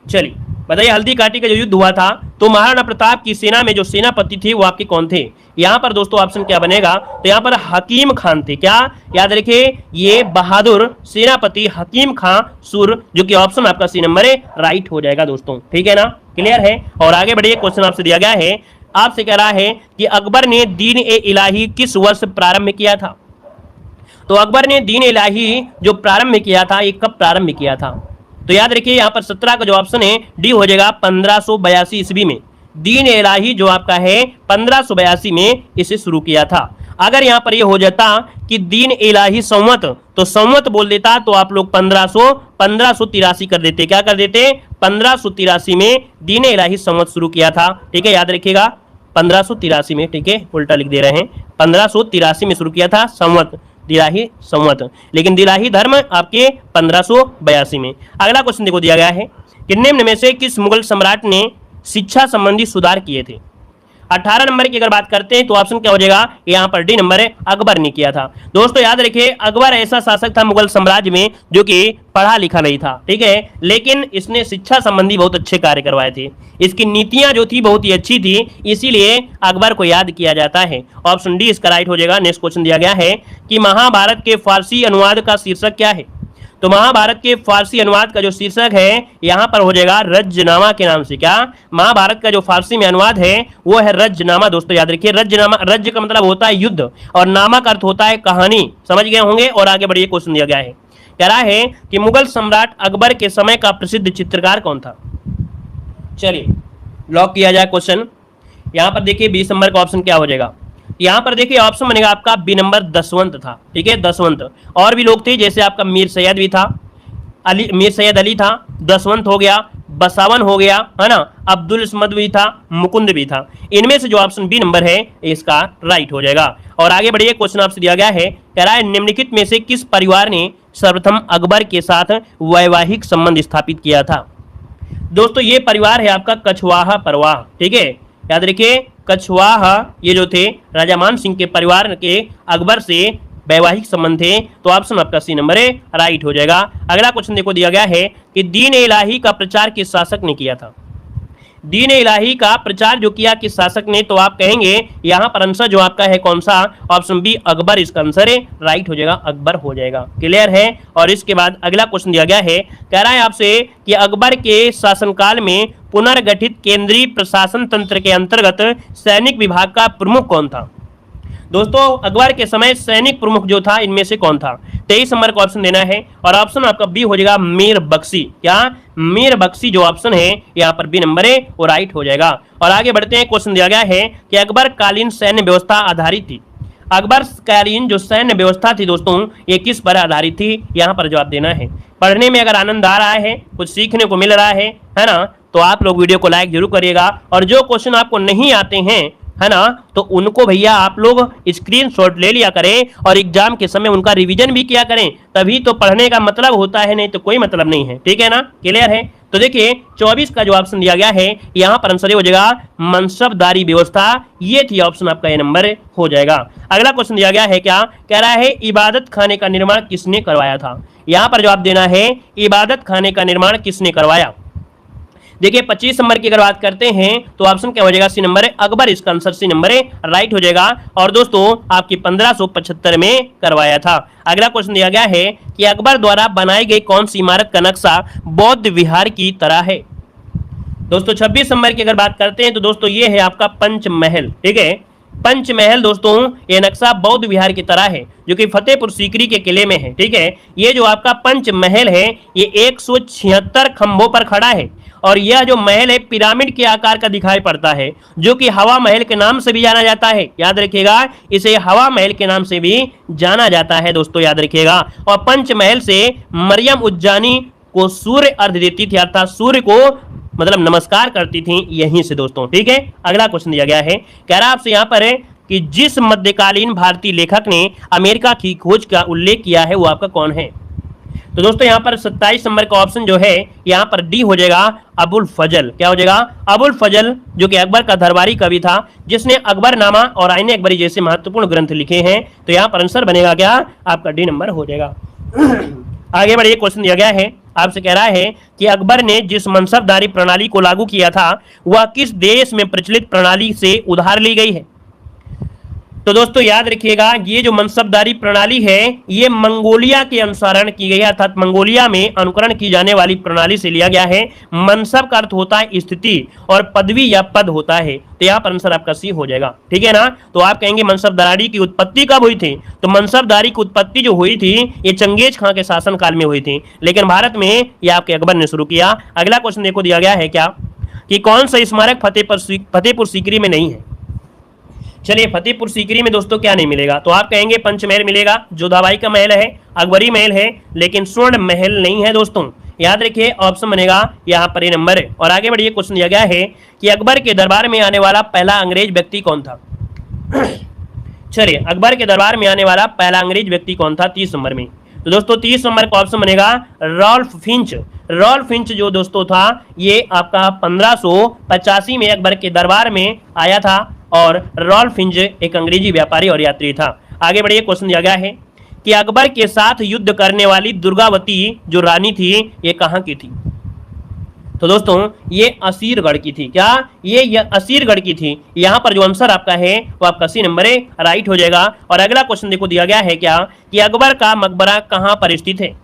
चलिए बताइए, हल्दी घाटी का जो युद्ध हुआ था, तो महाराणा प्रताप की सेना में जो सेनापति थे वो आपके कौन थे? यहाँ पर दोस्तों ऑप्शन क्या बनेगा? तो यहाँ पर हकीम खान थे। क्या? याद रखिए, ये बहादुर सेनापति हकीम खां सुर, जो कि ऑप्शन आपका सी नंबर है, राइट हो जाएगा दोस्तों, ठीक है ना, क्लियर है। और आगे बढ़िए, क्वेश्चन आपसे दिया गया है, आपसे कह रहा है कि अकबर ने दीन ए इलाही किस वर्ष प्रारंभ किया था? तो अकबर ने दीन ए इलाही जो प्रारंभ किया था, ये कब प्रारंभ किया था? तो याद रखिए, यहाँ पर 17 का जो ऑप्शन है डी हो जाएगा, 1582 ईस्वी में। दीन ए इलाही जो आपका है 1582 में इसे शुरू किया था। अगर यहाँ पर ये हो जाता कि दीन ए इलाही संवत, तो संवत बोल देता तो आप लोग 1583 कर देते। क्या कर देते? 1583 में दीन ए इलाही संवत शुरू किया था, ठीक है, याद रखिएगा, 1583 में, ठीक है, उल्टा लिख दे रहे हैं, 1583 में शुरू किया था संवत, दिलाही संवत, लेकिन दिलाही धर्म आपके 1582 में। अगला क्वेश्चन देखो दिया गया है कि निम्न में से किस मुगल सम्राट ने शिक्षा संबंधी सुधार किए थे? 18 नंबर की अगर बात करते हैं तो ऑप्शन क्या हो जाएगा? यहाँ पर डी नंबर है, अकबर ने किया था। दोस्तों याद रखिए, अकबर ऐसा शासक था मुगल साम्राज्य में जो कि पढ़ा लिखा नहीं था, ठीक है, लेकिन इसने शिक्षा संबंधी बहुत अच्छे कार्य करवाए थे। इसकी नीतियां जो थी बहुत ही अच्छी थी, इसीलिए अकबर को याद किया जाता है। ऑप्शन डी इसका राइट हो जाएगा। नेक्स्ट क्वेश्चन दिया गया है कि महाभारत के फारसी अनुवाद का शीर्षक क्या है? तो महाभारत के फारसी अनुवाद का जो शीर्षक है यहाँ पर हो जाएगा रज्जनामा के नाम से। क्या? महाभारत का जो फारसी में अनुवाद है वो है रज्जनामा। दोस्तों याद रखिए, रज्जनामा, रज्ज का मतलब होता है युद्ध और नामा का अर्थ होता है कहानी, समझ गए होंगे। और आगे बढ़िए, क्वेश्चन दिया गया है, कह रहा है कि मुगल सम्राट अकबर के समय का प्रसिद्ध चित्रकार कौन था? चलिए लॉक किया जाए क्वेश्चन। यहाँ पर देखिए 20 नंबर का ऑप्शन क्या हो जाएगा। यहाँ पर देखिए ऑप्शन बनेगा आपका बी नंबर दसवंत था। ठीक है, दसवंत। और भी लोग थे, जैसे आपका मीर सैयद भी था, अली, मीर सैयद अली था, दसवंत हो गया, बसावन हो गया, है ना, अब्दुल समद भी था, मुकुंद भी था। इनमें से जो ऑप्शन बी नंबर है इसका राइट हो जाएगा। और आगे बढ़िए, क्वेश्चन आपसे दिया गया है, कह रहा है निम्नलिखित में से किस परिवार ने सर्वप्रथम अकबर के साथ वैवाहिक संबंध स्थापित किया था। दोस्तों ये परिवार है आपका कछवाहा परवाह। ठीक है, याद रखिए कछवाहा ये जो थे राजा मान सिंह के परिवार के अकबर से वैवाहिक संबंध थे। तो ऑप्शन आपका सी नंबर है राइट हो जाएगा। अगला क्वेश्चन देखो दिया गया है कि दीन इलाही का प्रचार किस शासक ने किया था। दीन इलाही का प्रचार जो किया किस शासक ने, तो आप कहेंगे यहाँ पर आंसर जो आपका है कौन सा, ऑप्शन बी अकबर इसका आंसर है, राइट हो जाएगा, अकबर हो जाएगा। क्लियर है। और इसके बाद अगला क्वेश्चन दिया गया है, कह रहा है आपसे कि अकबर के शासनकाल में पुनर्गठित केंद्रीय प्रशासन तंत्र के अंतर्गत सैनिक विभाग का प्रमुख कौन था। दोस्तों अकबर के समय सैनिक प्रमुख जो था इनमें से कौन था। 23 नंबर का ऑप्शन देना है और ऑप्शन आपका बी हो जाएगा मीर बख्शी। क्या, मीर बख्शी जो ऑप्शन है यहाँ पर बी नंबर है वो राइट हो जाएगा। और आगे बढ़ते हैं, क्वेश्चन दिया गया है कि अकबर कालीन सैन्य व्यवस्था आधारित थी। अकबर कालीन जो सैन्य व्यवस्था थी दोस्तों ये किस पर आधारित थी, यहाँ पर जवाब देना है। पढ़ने में अगर आनंद आ रहा है, कुछ सीखने को मिल रहा है ना, तो आप लोग वीडियो को लाइक जरूर करिएगा। और जो क्वेश्चन आपको नहीं आते हैं, है ना, तो उनको भैया आप लोग स्क्रीनशॉट ले लिया करें और एग्जाम के समय उनका रिवीजन भी किया करें, तभी तो पढ़ने का मतलब होता है, नहीं तो कोई मतलब नहीं है। ठीक है ना, क्लियर है। तो देखिए 24 का जो ऑप्शन दिया गया है यहाँ पर आंसर हो जाएगा मनसबदारी व्यवस्था, ये थी ऑप्शन आपका ये नंबर हो जाएगा। अगला क्वेश्चन दिया गया है, क्या कह रहा है इबादत खाने का निर्माण किसने करवाया था। यहाँ पर जवाब देना है इबादत खाने का निर्माण किसने करवाया। देखिए 25 नंबर की अगर बात करते हैं तो ऑप्शन क्या हो जाएगा, सी नंबर है, अकबर इसका आंसर सी नंबर है राइट हो जाएगा। और दोस्तों आपकी 1575 में करवाया था। अगला क्वेश्चन दिया गया है कि अकबर द्वारा बनाई गई कौन सी इमारत का नक्शा बौद्ध विहार की तरह है। दोस्तों 26 नंबर की अगर बात करते हैं तो दोस्तों ये है आपका पंचमहल। ठीक है, पंचमहल दोस्तों ये नक्शा बौद्ध विहार की तरह है जो कि फतेहपुर सीकरी के किले में है। ठीक है, ये जो आपका पंचमहल है ये 176 खंभों पर खड़ा है और यह जो महल है पिरामिड के आकार का दिखाई पड़ता है, जो कि हवा महल के नाम से भी जाना जाता है। याद रखिएगा, इसे हवा महल के नाम से भी जाना जाता है दोस्तों, याद रखिएगा। और पंचमहल से मरियम उज्जानी को सूर्य अर्घ देती थी, अर्थात सूर्य को मतलब नमस्कार करती थी यहीं से दोस्तों। ठीक है, अगला क्वेश्चन दिया गया है, कह रहा आपसे यहाँ पर है कि जिस मध्यकालीन भारतीय लेखक ने अमेरिका की खोज का उल्लेख किया है वो आपका कौन है। तो दोस्तों यहाँ पर 27 नंबर का ऑप्शन जो है यहाँ पर डी हो जाएगा अबुल फजल। क्या हो जाएगा, अबुल फजल, जो कि अकबर का दरबारी कवि था जिसने अकबरनामा और आईने अकबरी जैसे महत्वपूर्ण ग्रंथ लिखे हैं। तो यहाँ पर आंसर बनेगा क्या, आपका डी नंबर हो जाएगा। आगे बढ़िए, क्वेश्चन दिया गया है, आपसे कह रहा है कि अकबर ने जिस मनसबदारी प्रणाली को लागू किया था वह किस देश में प्रचलित प्रणाली से उधार ली गई है। तो दोस्तों याद रखिएगा, ये जो मनसबदारी प्रणाली है ये मंगोलिया के अनुसरण की गई है, अर्थात मंगोलिया में अनुकरण की जाने वाली प्रणाली से लिया गया है। मनसब का अर्थ होता है स्थिति और पदवी या पद होता है, तो यहाँ पर आंसर आपका सी हो जाएगा। ठीक है ना, तो आप कहेंगे मनसबदारी की उत्पत्ति कब हुई थी, तो मनसबदारी की उत्पत्ति जो हुई थी ये चंगेज खां के शासनकाल में हुई थी, लेकिन भारत में ये आपके अकबर ने शुरू किया। अगला क्वेश्चन देखो दिया गया है क्या, कि कौन सा स्मारक फतेहपुर सीकरी में नहीं है। चलिए फतेहपुर सीकरी में दोस्तों क्या नहीं मिलेगा, तो आप कहेंगे पंचमहल मिलेगा, जोधाबाई का महल है, अकबरी महल है, लेकिन स्वर्ण महल नहीं है दोस्तों। याद रखिए ऑप्शन बनेगा यहाँ पर ये नंबर है। और आगे बढ़िए, क्वेश्चन दिया गया है कि अकबर के दरबार में आने वाला पहला अंग्रेज व्यक्ति कौन था। चलिए अकबर के दरबार में आने वाला पहला अंग्रेज व्यक्ति कौन था 30 नंबर में। तो दोस्तों 30 नंबर का ऑप्शन बनेगा रॉल्फ फिंच। रॉल्फ फिंच जो दोस्तों था ये आपका 1585 में अकबर के दरबार में आया था और रॉल्फ फिंच एक अंग्रेजी व्यापारी और यात्री था। आगे बढ़िए, क्वेश्चन दिया गया है कि अकबर के साथ युद्ध करने वाली दुर्गावती जो रानी थी ये कहाँ की थी। तो दोस्तों ये असीरगढ़ की थी। क्या, ये असीरगढ़ की थी। यहाँ पर जो आंसर आपका है वो आपका सी नंबर है राइट हो जाएगा। और अगला क्वेश्चन देखो दिया गया है क्या, कि अकबर का मकबरा कहाँ पर स्थित है।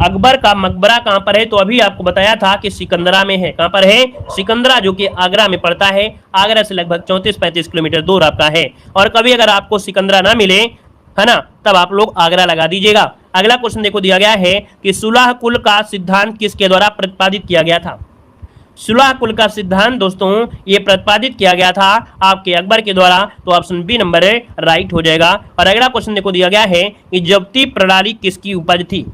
अकबर का मकबरा कहाँ पर है, तो अभी आपको बताया था कि सिकंदरा में है। कहाँ पर है, सिकंदरा, जो कि आगरा में पड़ता है। आगरा से लगभग 34-35 किलोमीटर दूर आपका है। और कभी अगर आपको सिकंदरा ना मिले, है ना, तब आप लोग आगरा लगा दीजिएगा। अगला क्वेश्चन देखो दिया गया है कि सुलह कुल का सिद्धांत किसके द्वारा प्रतिपादित किया गया था। सुलह कुल का सिद्धांत दोस्तों ये प्रतिपादित किया गया था आपके अकबर के द्वारा, तो ऑप्शन बी नंबर राइट हो जाएगा। और अगला क्वेश्चन देखो दिया गया है कि जब्ती प्रणाली किसकी उपज थी।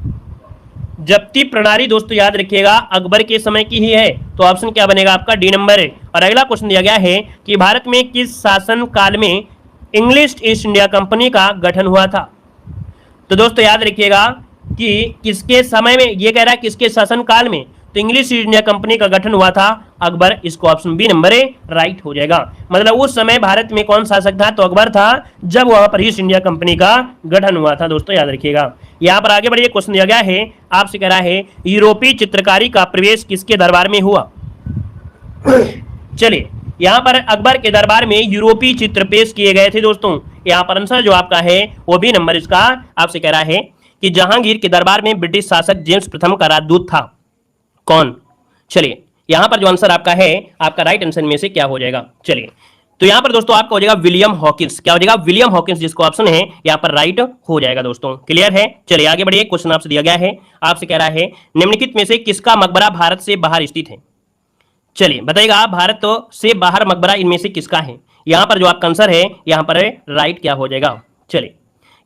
जब्ती प्रणाली दोस्तों याद रखिएगा अकबर के समय की ही है, तो ऑप्शन क्या बनेगा आपका डी नंबर है। और अगला क्वेश्चन दिया गया है कि भारत में किस शासन काल में इंग्लिश ईस्ट इंडिया कंपनी का गठन हुआ था। तो दोस्तों याद रखिएगा कि किसके समय में, ये कह रहा है किसके शासन काल में, तो इंग्लिश ईस्ट इंडिया कंपनी का गठन हुआ था अकबर, इसको ऑप्शन बी नंबर राइट हो जाएगा। मतलब उस समय भारत में कौन शासक था, तो अकबर था, जब वहां पर ईस्ट इंडिया कंपनी का गठन हुआ था। दोस्तों याद रखिएगा। यहां पर आगे बढ़िए, क्वेश्चन दिया गया है आपसे, कह रहा है यूरोपीय चित्रकारी का प्रवेश किसके दरबार में हुआ। चलिए यहां पर अकबर के दरबार में यूरोपीय चित्र पेश किए गए थे दोस्तों। यहां पर आंसर जो आपका है वो बी नंबर इसका आपसे कह रहा है कि जहांगीर के दरबार में ब्रिटिश शासक जेम्स प्रथम का राजदूत था कौन। चलिए यहां पर जो आंसर आपका है, आपका राइट आंसर में से क्या हो जाएगा। चलिए तो यहां पर दोस्तों आपका हो जाएगा विलियम हॉकिंस। क्या हो जाएगा, विलियम हॉकिंस, जिसको ऑप्शन है यहां पर राइट हो जाएगा दोस्तों। क्लियर है। चलिए आगे बढ़िए, क्वेश्चन आपसे दिया गया है, आपसे कह रहा है निम्नलिखित में से किसका मकबरा भारत से बाहर स्थित है। चलिए बताइएगा, भारत से बाहर मकबरा इनमें से किसका है। यहां पर जो आपका आंसर है यहां पर राइट क्या हो जाएगा। चलिए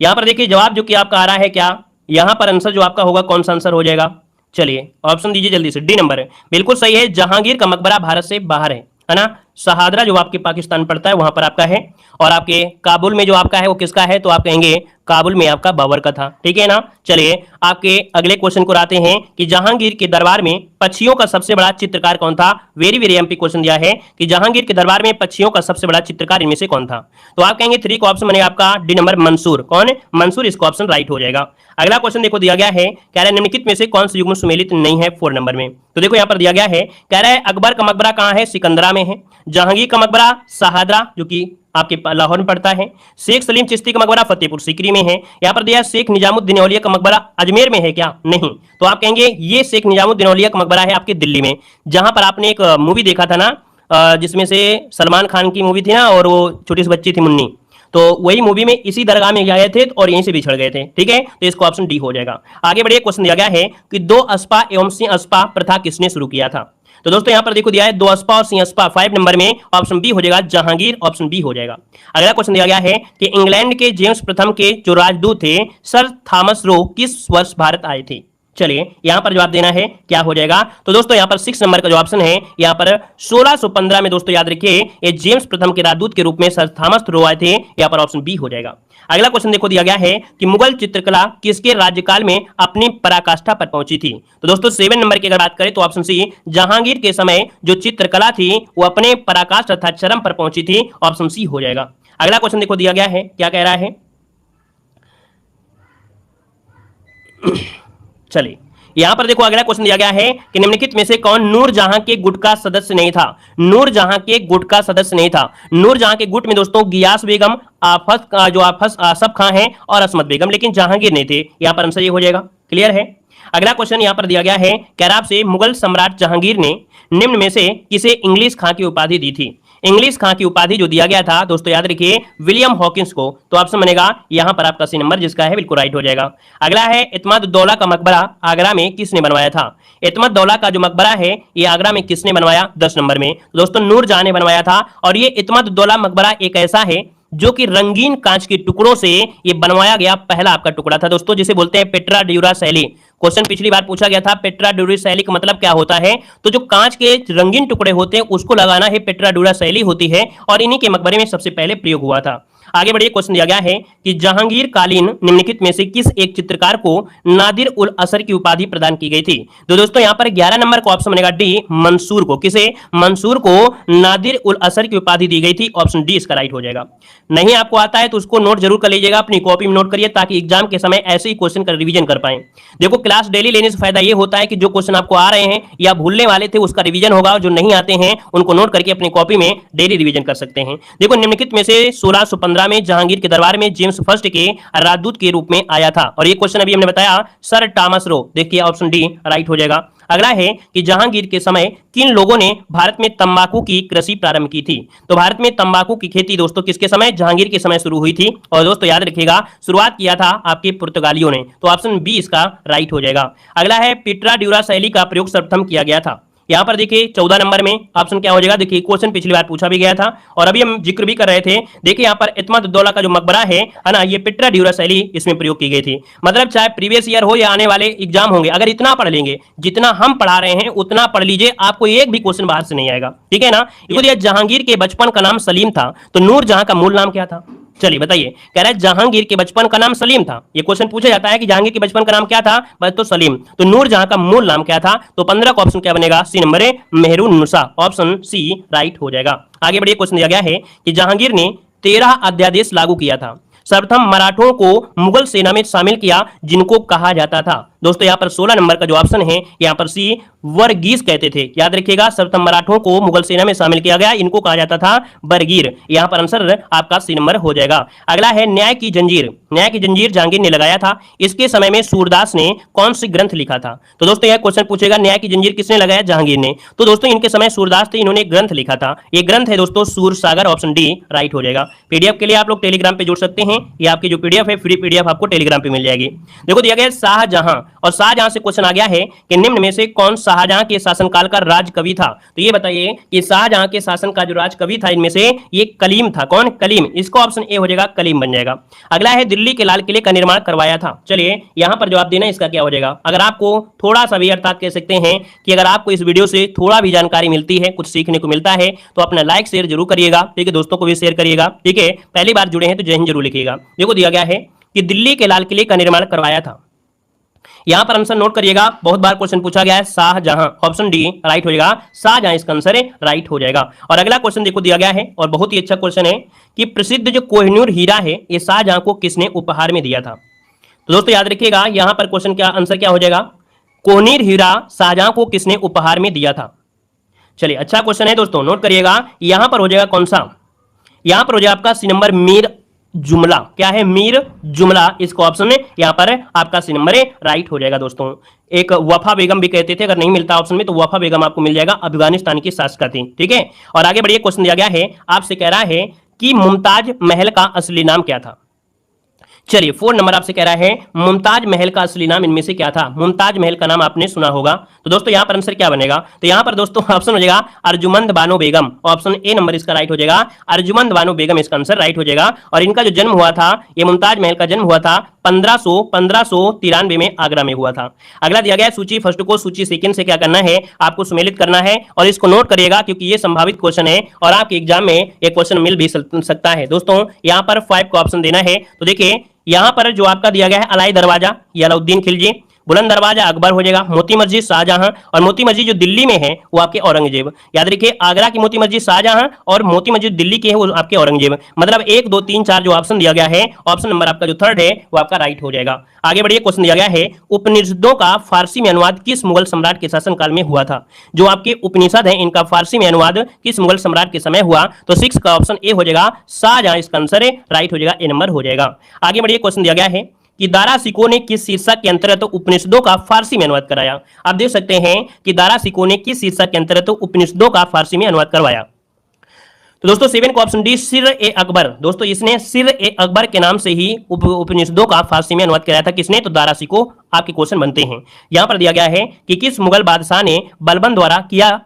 यहां पर देखिए जवाब जो कि आपका आ रहा है, क्या यहां पर आंसर जो आपका होगा कौन सा आंसर हो जाएगा। चलिए ऑप्शन दीजिए जल्दी से, डी नंबर है बिल्कुल सही है। जहांगीर का मकबरा भारत से बाहर है ना। शहादरा जो आपके पाकिस्तान पड़ता है वहां पर आपका है, और आपके काबुल में जो आपका है वो किसका है, तो आप कहेंगे काबुल में आपका बाबर का था। ठीक है ना। चलिए आपके अगले क्वेश्चन को आते हैं कि जहांगीर के दरबार में पक्षियों का सबसे बड़ा चित्रकार कौन था। वेरी वेरी एमपी क्वेश्चन दिया है कि जहांगीर के दरबार में पक्षियों का सबसे बड़ा चित्रकार इनमें से कौन था। तो आप कहेंगे 3 का ऑप्शन बनेगा आपका डी नंबर मंसूर। कौन है, मंसूर, इसका ऑप्शन राइट हो जाएगा। अगला क्वेश्चन देखो दिया गया है, कह रहा है निम्नलिखित में से कौन सा युग्म सुमेलित नहीं है 4 नंबर में। तो देखो यहाँ पर दिया गया है, कह रहा है अकबर का मकबरा कहाँ है, सिकंदरा में है। जहांगीर का मकबरा शहादरा जो कि आपके लाहौर में पड़ता है। शेख सलीम चिश्ती का मकबरा फतेहपुर सीकरी में है। यहाँ पर दिया शेख निजामुद्दीन औलिया का मकबरा अजमेर में है क्या, नहीं। तो आप कहेंगे ये शेख निजामुद्दीन औलिया का मकबरा है आपके दिल्ली में, जहां पर आपने एक मूवी देखा था ना, जिसमें से सलमान खान की मूवी थी ना, और वो छोटी सी बच्ची थी मुन्नी, तो वही मूवी में इसी दरगाह में गए थे और यहीं से बिछड़ गए थे। ठीक है, तो इसको ऑप्शन डी हो जाएगा। आगे बढ़िए, क्वेश्चन दिया गया है कि 2 अस्पा एवं सिंह अस्पा प्रथा किसने शुरू किया था। तो दोस्तों यहां पर देखो दिया है 2 अस्पा और सिंह अस्पा 5 नंबर में, ऑप्शन बी हो जाएगा जहांगीर, ऑप्शन बी हो जाएगा। अगला क्वेश्चन दिया गया है कि इंग्लैंड के जेम्स प्रथम के जो राजदूत थे सर थॉमस रो किस वर्ष भारत आए थे। चलिए यहां पर जवाब देना है, क्या हो जाएगा। तो दोस्तों यहां पर 6 नंबर का जो ऑप्शन है यहां पर 1615 में दोस्तों याद रखिए ये जेम्स प्रथम के राजदूत के रूप में सर थॉमस रो आए थे। यहां पर ऑप्शन बी हो जाएगा। अगला क्वेश्चन देखो दिया गया है कि मुगल चित्रकला किसके राज्यकाल में अपनी पराकाष्ठा पर पहुंची थी। तो दोस्तों 7 नंबर की अगर बात करें तो ऑप्शन सी, जहांगीर के समय जो चित्रकला थी वो अपने पराकाष्ठ अर्थात चरम पर पहुंची थी, ऑप्शन सी हो जाएगा। अगला क्वेश्चन देखो दिया गया है, क्या कह रहा है। चलिए यहां पर देखो अगला क्वेश्चन दिया गया है कि निम्नलिखित में से कौन नूरजहां के गुट का सदस्य नहीं था। नूरजहां के गुट का सदस्य नहीं था। नूरजहां के गुट में दोस्तों गियास बेगम, आसफ खां है और असमत बेगम, लेकिन जहांगीर नहीं थे। यहां पर आंसर ये हो जाएगा। क्लियर है। अगला क्वेश्चन यहां पर दिया गया है, कैराब से मुगल सम्राट जहांगीर ने निम्न में से किसे इंग्लिश खां की उपाधि दी थी। इंग्लिश खां की उपाधि जो दिया गया था दोस्तों याद रखिए विलियम हॉकिंस को। तो ऑप्शन बनेगा यहां पर आपका सी नंबर जिसका है बिल्कुल राइट हो जाएगा। अगला है इत्माद-उद-दौला का मकबरा आगरा में किसने बनवाया था। इत्माद-उद-दौला का जो मकबरा है ये आगरा में किसने बनवाया, 10 नंबर में दोस्तों नूरजहां ने बनवाया था। और ये इत्माद-उद-दौला मकबरा एक ऐसा है जो कि रंगीन कांच के टुकड़ों से ये बनवाया गया पहला आपका टुकड़ा था दोस्तों, जिसे बोलते हैं पेट्रा ड्यूरा शैली। क्वेश्चन पिछली बार पूछा गया था पेट्रा ड्यूरा शैली का मतलब क्या होता है, तो जो कांच के रंगीन टुकड़े होते हैं उसको लगाना है पेट्रा ड्यूरा शैली होती है, और इन्हीं के मकबरे में सबसे पहले प्रयोग हुआ था। आगे बढ़िए, क्वेश्चन दिया गया है कि जहांगीर कालीन निम्नलिखित में से किस एक चित्रकार को नादिर उल असर की उपाधि प्रदान की गई थी। तो दोस्तों यहां पर 11 नंबर का ऑप्शन बनेगा डी, मंसूर को। किसे, मंसूर को नादिर उल असर की उपाधि दी गई थी, ऑप्शन डी इसका राइट हो जाएगा। नहीं आपको आता है तो उसको नोट जरूर कर लीजिएगा, अपनी कॉपी में नोट करिए ताकि एग्जाम के समय ऐसे ही क्वेश्चन का रिवीजन कर पाए। देखो क्लास डेली लेने से फायदा ये होता है कि जो क्वेश्चन आपको आ रहे हैं या भूलने वाले थे उसका रिवीजन होगा, और जो नहीं आते हैं उनको नोट करके अपनी कॉपी में डेली रिवीजन कर सकते हैं। देखो निम्नलिखित में से 1615 में जहांगीर के दरबार में जेम्स फर्स्ट के राजदूत के रूप में आया था, और ये क्वेश्चन अभी हमने बताया सर थॉमस रो। देखिए ऑप्शन डी राइट हो जाएगा। अगला है कि जहांगीर के समय किन लोगों ने भारत में तंबाकू की कृषि प्रारंभ की थी। तो भारत में तंबाकू की खेती दोस्तों किसके समय, जहांगीर के समय शुरू हुई थी, और दोस्तों याद रखिएगा शुरुआत किया था आपके पुर्तगालियों ने। तो ऑप्शन बी इसका राइट हो जाएगा। अगला है पेट्रा ड्यूरा शैली का प्रयोग सर्वप्रथम किया गया था। यहाँ पर देखिए 14 नंबर में ऑप्शन क्या हो जाएगा। देखिए क्वेश्चन पिछली बार पूछा भी गया था और अभी हम जिक्र भी कर रहे थे। देखिए यहाँ पर इत्मद-उद-दौला का जो मकबरा है ना, ये पिट्रा ड्यूरा शैली इसमें प्रयोग की गई थी। मतलब चाहे प्रीवियस ईयर हो या आने वाले एग्जाम होंगे, अगर इतना पढ़ लेंगे, जितना हम पढ़ा रहे हैं उतना पढ़ लीजिए, आपको एक भी क्वेश्चन बाहर से नहीं आएगा। ठीक है ना। इसको जहांगीर के बचपन का नाम सलीम था, तो नूरजहां का मूल नाम क्या था? चलिए बताइए। कह रहा है जहांगीर के बचपन का नाम सलीम था। ये क्वेश्चन पूछा जाता है कि जहांगीर के बचपन का नाम क्या था, बस तो सलीम। तो नूरजहां का मूल नाम क्या था? तो 15 का ऑप्शन क्या बनेगा? सी नंबर है मेहरुन्निसा, ऑप्शन सी राइट हो जाएगा। आगे बढ़िए, क्वेश्चन दिया गया है कि जहांगीर ने 13 अध्यादेश लागू किया था। सर्वप्रथम मराठों को मुगल सेना में शामिल किया, जिनको कहा जाता था। दोस्तों यहाँ पर 16 नंबर का जो ऑप्शन है, यहाँ पर सी वर्गीस कहते थे। याद रखिएगा, सर्वप्रथम मराठों को मुगल सेना में शामिल किया गया, इनको कहा जाता था बरगीर। यहाँ पर आंसर आपका सी नंबर हो जाएगा। अगला है न्याय की जंजीर। न्याय की जंजीर जहांगीर ने लगाया था। इसके समय में सूरदास ने कौन सी ग्रंथ लिखा था? तो दोस्तों यह क्वेश्चन पूछेगा न्याय की जंजीर किसने लगाया? जहांगीर ने। तो दोस्तों इनके समय सूरदास थे, इन्होंने ग्रंथ लिखा था। ये ग्रंथ है दोस्तों सूरसागर, ऑप्शन डी राइट हो जाएगा। पीडीएफ के लिए आप लोग टेलीग्राम पे जुड़ सकते हैं, ये आपकी जो पीडीएफ है फ्री पीडीएफ आपको टेलीग्राम पे मिल जाएगी। देखो दिया गया शाहजहां, और शाहजहां से क्वेश्चन आ गया है कि निम्न में से कौन शाहजहां के शासनकाल का राज कवि था? तो ये बताइए कि शाहजहां के शासन का जो राज कवि था इनमें से ये कलीम था। कौन? कलीम। इसको ऑप्शन ए हो जाएगा, कलीम बन जाएगा। अगला है दिल्ली के लाल किले का निर्माण करवाया था। चलिए यहां पर जवाब देना इसका क्या हो जाएगा। अगर आपको थोड़ा सा भी अर्थात कह सकते हैं कि अगर आपको इस वीडियो से थोड़ा भी जानकारी मिलती है, कुछ सीखने को मिलता है, तो अपना लाइक शेयर जरूर करिएगा। ठीक है, दोस्तों को भी शेयर करिएगा। ठीक है, पहली बार जुड़े हैं तो जय हिंद जरूर लिखिएगा। देखो दिया गया है कि दिल्ली के लाल किले का निर्माण करवाया था। यहां पर आंसर नोट करिएगा, बहुत बार क्वेश्चन पूछा गया है, शाहजहां, ऑप्शन डी राइट हो जाएगा। शाहजहां इसका आंसर राइट हो जाएगा। और अगला क्वेश्चन देखो दिया गया है और बहुत ही अच्छा क्वेश्चन है कि प्रसिद्ध जो कोहिनूर हीरा है, ये शाहजहां को किसने उपहार में दिया था? तो दोस्तों याद रखिएगा, यहां पर क्वेश्चन का आंसर क्या हो जाएगा? कोहिनूर हीरा शाहजहां को किसने उपहार में दिया था? चलिए अच्छा क्वेश्चन है दोस्तों, नोट करिएगा। यहां पर हो जाएगा कौन सा? यहां पर हो जाएगा आपका सी नंबर मीर जुमला। क्या है? मीर जुमला, इसका ऑप्शन है यहां पर आपका सी नंबर राइट हो जाएगा। दोस्तों एक वफा बेगम भी कहते थे, अगर नहीं मिलता ऑप्शन में तो वफा बेगम आपको मिल जाएगा, अफगानिस्तान की शासक थी। ठीक है, और आगे बढ़िए, क्वेश्चन दिया गया है, आपसे कह रहा है कि मुमताज महल का असली नाम क्या था? चलिए 4 नंबर आपसे कह रहा है मुमताज महल का असली नाम इनमें से क्या था? मुमताज महल का नाम आपने सुना होगा, तो दोस्तों यहां पर आंसर क्या बनेगा? तो यहां पर दोस्तों ऑप्शन हो जाएगा Arjumand Bano Begum, option A number इसका राइट हो जाएगा। अर्जुमंद बानो बेगम इसका आंसर राइट हो जाएगा। और इनका जो जन्म हुआ था, ये मुमताज महल का जन्म हुआ था 1593 में आगरा में हुआ था। अगला दिया गया है सूची फर्स्ट को सूची सेकंड से क्या करना है, आपको सुमेलित करना है और इसको नोट करिएगा क्योंकि ये संभावित क्वेश्चन है और आपके एग्जाम में ये क्वेश्चन मिल भी सकता है। दोस्तों यहां पर 5 का ऑप्शन देना है। तो देखिए यहां पर जो आपका दिया गया है अलाई दरवाजा ये अलाउद्दीन खिलजी, बुलंद दरवाजा अकबर हो जाएगा, मोती मस्जिद शाहजहां, और मोती मस्जिद जो दिल्ली में है वो आपके औरंगजेब। याद रखिए आगरा की मोती मस्जिद शाहजहां और मोती मस्जिद दिल्ली की है वो आपके औरंगजेब। मतलब 1 2 3 4 जो ऑप्शन दिया गया है, ऑप्शन नंबर आपका जो 3rd है वो आपका राइट हो जाएगा। आगे बढ़िए, क्वेश्चन दिया गया है उपनिषदों का फारसी में अनुवाद किस मुगल सम्राट के शासनकाल में हुआ था? जो आपके उपनिषद है इनका फारसी में अनुवाद किस मुगल सम्राट के समय हुआ? तो 6 का ऑप्शन ए हो जाएगा, शाहजहां इसका आंसर राइट हो जाएगा, ए नंबर हो जाएगा। आगे बढ़िए, क्वेश्चन दिया गया है कि दारा सिको ने किस शीर्षक के अंतर्गत उपनिषदों का फारसी में अनुवाद कराया? आप देख सकते हैं कि दारा सिको ने किस शीर्षक के अंतर्गत उपनिषदों का फारसी में अनुवाद करवाया। तो दोस्तों 7 का ऑप्शन डी सिर ए अकबर। दोस्तों इसने सिर ए अकबर के नाम से ही उपनिषदों का फारसी में अनुवाद कराया था। किसने? तो दारा सिको। आपके क्वेश्चन बनते हैं। यहां पर दिया गया है कि किस मुगल बादशाह ने बलबन द्वारा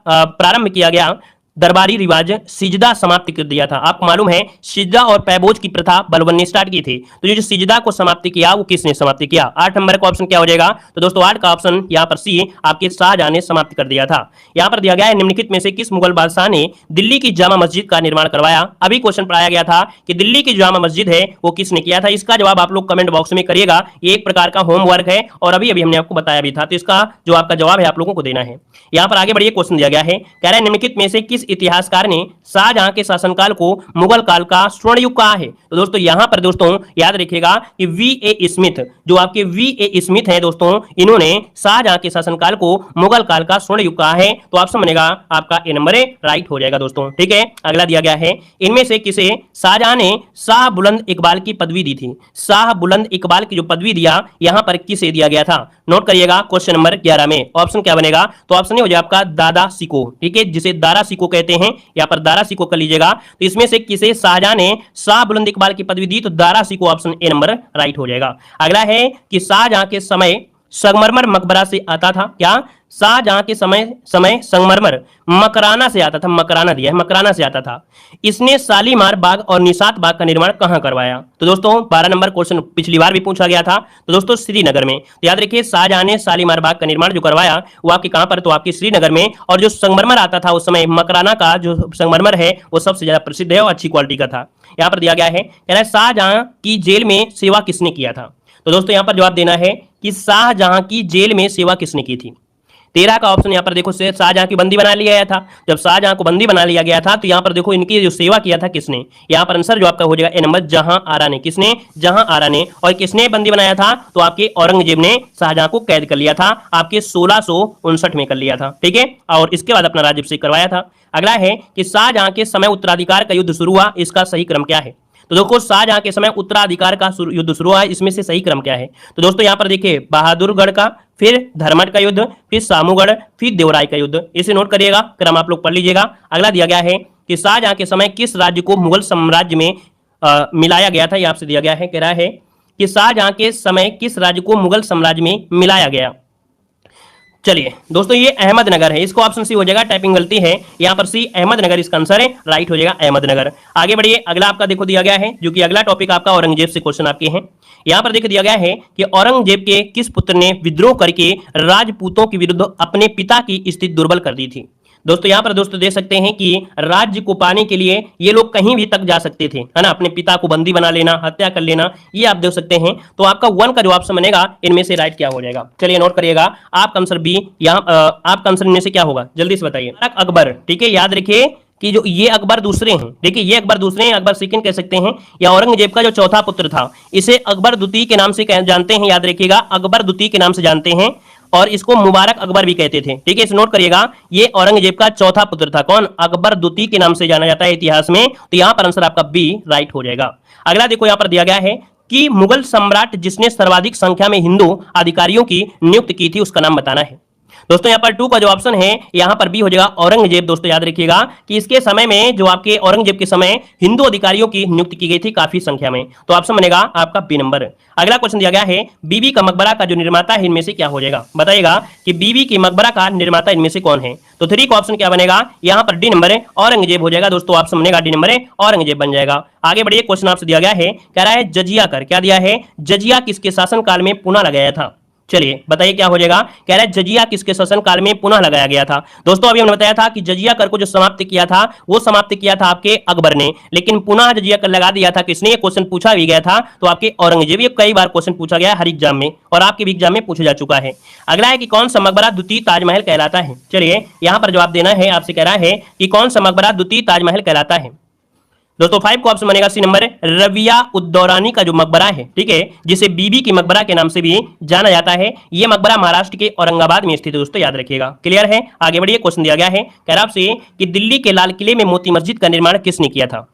प्रारंभ किया गया दरबारी रिवाज सिजदा समाप्त कर दिया था? आपको मालूम है सिजदा और पैबोज की प्रथा बलबन ने स्टार्ट की थी, तो जो सिजदा को समाप्त किया वो किसने समाप्त किया? 8 नंबर का ऑप्शन क्या हो जाएगा? तो दोस्तों 8 का ऑप्शन यहाँ पर सी आपके शाहजहां ने समाप्त कर दिया था। यहाँ पर दिया गया है निम्नलिखित में से किस मुगल बादशाह ने दिल्ली की जामा मस्जिद का निर्माण करवाया? अभी क्वेश्चन पढ़ाया गया था कि दिल्ली की जामा मस्जिद है वो किसने किया था? इसका जवाब आप लोग कमेंट बॉक्स में करिएगा, ये एक प्रकार का होमवर्क है और अभी अभी हमने आपको बताया भी था, तो इसका जो आपका जवाब है आप लोगों को देना है। यहाँ पर आगे बढ़िए, क्वेश्चन दिया गया है, कह रहा है निम्नलिखित में से किस इतिहासकार ने शाहजहां के शासनकाल को मुगल काल का स्वर्ण युग कहा है? तो दोस्तों यहां पर दोस्तों याद रखिएगा कि वी.ए. स्मिथ, जो आपके वी.ए. स्मिथ है दोस्तों, इन्होंने शाहजहां के शासनकाल को मुगल काल का स्वर्ण युग कहा है। तो ऑप्शन बनेगा आपका ए नंबर राइट हो जाएगा दोस्तों। ठीक है, अगला दिया गया है इनमें से किसे शाहजहां ने शाह बुलंद इकबाल की पदवी दी थी? शाह बुलंद इकबाल की जो पदवी दिया यहां पर किसे दिया गया था? नोट करिएगा क्वेश्चन नंबर 11 में ऑप्शन क्या बनेगा? तो ऑप्शन हो जाएगा आपका दादा सिको। ठीक है, जिसे दारा सिको कहते हैं, यहाँ पर दारा सिको कर लीजिएगा। तो इसमें से किसे शाहजहां ने शाह बुलंद इकबाल की पदवी दी? तो Dara सिको, option A number right हो जाएगा। अगला है कि शाहजहां के समय संगमरमर मकबरा से आता था। क्या? शाहजहां के समय संगमरमर मकराना से आता था। मकराना दिया है, मकराना से आता था। इसने शालीमार बाग और निशात बाग का निर्माण कहां करवाया? तो दोस्तों 12 नंबर क्वेश्चन पिछली बार भी पूछा गया था, तो दोस्तों श्रीनगर में। तो याद रखिए शाहजहां ने शालीमार बाग का निर्माण जो करवाया वो आपके कहां पर? तो आपके श्रीनगर में। और जो संगमरमर आता था उस समय मकराना का जो संगमरमर है वो सबसे ज्यादा प्रसिद्ध है और अच्छी क्वालिटी का था। यहां पर दिया गया है, कह रहा है शाहजहां की जेल में सेवा किसने किया था? तो दोस्तों यहां पर जवाब देना है कि शाहजहां की जेल में सेवा किसने की थी। 13 का ऑप्शन यहां पर देखो, शाहजहां की बंदी बना लिया गया था। जब शाहजहां को बंदी बना लिया गया था तो यहां पर देखो इनकी जो सेवा किया था किसने? यहां पर आंसर जो आपका हो जाएगा ए नंबर, जहां आरा ने। किसने? जहां आरा ने। और किसने बंदी बनाया था? तो आपके औरंगजेब ने शाहजहां को कैद कर लिया था, आपके 1659 में कर लिया था। ठीक है, और इसके बाद अपना राज्याभिषेक करवाया था। अगला है कि शाहजहां के समय उत्तराधिकार का युद्ध शुरू हुआ, इसका सही क्रम क्या है? तो देखो शाहजहां के समय उत्तराधिकार का युद्ध शुरू हुआ, इसमें से सही क्रम क्या है? तो दोस्तों यहां पर देखिए बहादुरगढ़ का, फिर धर्मट का युद्ध, फिर सामूगढ़, फिर देवराय का युद्ध। इसे नोट करिएगा, क्रम आप लोग पढ़ लीजिएगा। अगला दिया गया है कि शाहजहां के समय किस राज्य को मुगल साम्राज्य में मिलाया गया था? यह आपसे दिया गया है, कह रहा है कि शाहजहां के समय किस राज्य को मुगल साम्राज्य में मिलाया गया? चलिए दोस्तों ये अहमदनगर है, इसको ऑप्शन सी हो जाएगा, टाइपिंग गलती है यहां पर सी, अहमदनगर इसका आंसर है, राइट हो जाएगा अहमदनगर। आगे बढ़िए, अगला आपका देखो दिया गया है, जो कि अगला टॉपिक आपका औरंगजेब से क्वेश्चन आपके हैं। यहां पर देखो दिया गया है कि औरंगजेब के किस पुत्र ने विद्रोह करके राजपूतों के विरुद्ध अपने पिता की स्थिति दुर्बल कर दी थी? दोस्तों यहां पर दोस्तों देख सकते हैं कि राज्य को पाने के लिए ये लोग कहीं भी तक जा सकते थे, है ना, अपने पिता को बंदी बना लेना, हत्या कर लेना, ये आप देख सकते हैं। तो आपका 1 का जो ऑप्शन बनेगा इनमें से राइट क्या हो जाएगा? चलिए नोट करिएगा, आपका आंसर बी, यहां आपका आंसर इनमें से क्या होगा जल्दी से बताइए। अकबर, ठीक है, याद रखिए कि जो ये अकबर दूसरे हैं, देखिए ये अकबर दूसरे हैं, अकबर सेकंड कह सकते हैं, या औरंगजेब का जो चौथा पुत्र था इसे अकबर द्वितीय के नाम से जानते हैं, याद रखिएगा अकबर द्वितीय के नाम से जानते हैं, और इसको मुबारक अकबर भी कहते थे। ठीक है, इसे नोट करिएगा, ये औरंगजेब का चौथा पुत्र था। कौन? अकबर द्वितीय के नाम से जाना जाता है इतिहास में। तो यहां पर आंसर आपका बी राइट हो जाएगा। अगला देखो यहां पर दिया गया है कि मुगल सम्राट जिसने सर्वाधिक संख्या में हिंदू अधिकारियों की नियुक्ति की थी उसका नाम बताना है। दोस्तों यहाँ पर 2 का जो ऑप्शन है यहाँ पर बी हो जाएगा औरंगजेब। दोस्तों याद रखिएगा कि इसके समय में जो आपके औरंगजेब के समय हिंदू अधिकारियों की नियुक्ति की गई थी काफी संख्या में, तो ऑप्शन बनेगा आपका बी नंबर। अगला क्वेश्चन दिया गया है बीबी का मकबरा का जो निर्माता है इनमें से क्या हो जाएगा? बताइएगा कि बीबी की मकबरा का निर्माता इनमें से कौन है? तो 3 का ऑप्शन क्या बनेगा? यहाँ पर डी नंबर है, औरंगजेब हो जाएगा। दोस्तों ऑप्शन बनेगा डी नंबर है, औरंगजेब बन जाएगा। आगे बढ़िए, क्वेश्चन आपसे दिया गया है, कह रहा है जजिया कर, क्या दिया है? जजिया किसके शासन काल में पुनः लगाया था? चलिए बताइए क्या हो जाएगा? कह रहा है जजिया किसके शासन काल में पुनः लगाया गया था? दोस्तों अभी हमने बताया था कि जजिया कर को जो समाप्त किया था वो समाप्त किया था आपके अकबर ने, लेकिन पुनः जजिया कर लगा दिया था किसने? ये क्वेश्चन पूछा भी गया था तो आपके औरंगजेब। ये कई बार क्वेश्चन पूछा गया है हर एग्जाम में और आपके भी एग्जाम में पूछा जा चुका है। अगला है कि कौन सा मकबरा द्वितीय ताजमहल कहलाता है? चलिए यहां पर जवाब देना है, आपसे कह रहा है कि कौन सा मकबरा द्वितीय ताजमहल कहलाता है। दोस्तों 5 का ऑप्शन बनेगा सी नंबर, रविया उद्दौरानी का जो मकबरा है, ठीक है, जिसे बीबी की मकबरा के नाम से भी जाना जाता है, यह मकबरा महाराष्ट्र के औरंगाबाद में स्थित है। दोस्तों याद रखिएगा, क्लियर है। आगे बढ़िए, क्वेश्चन दिया गया है, कह रहा आपसे कि दिल्ली के लाल किले में मोती मस्जिद का निर्माण किसने किया था?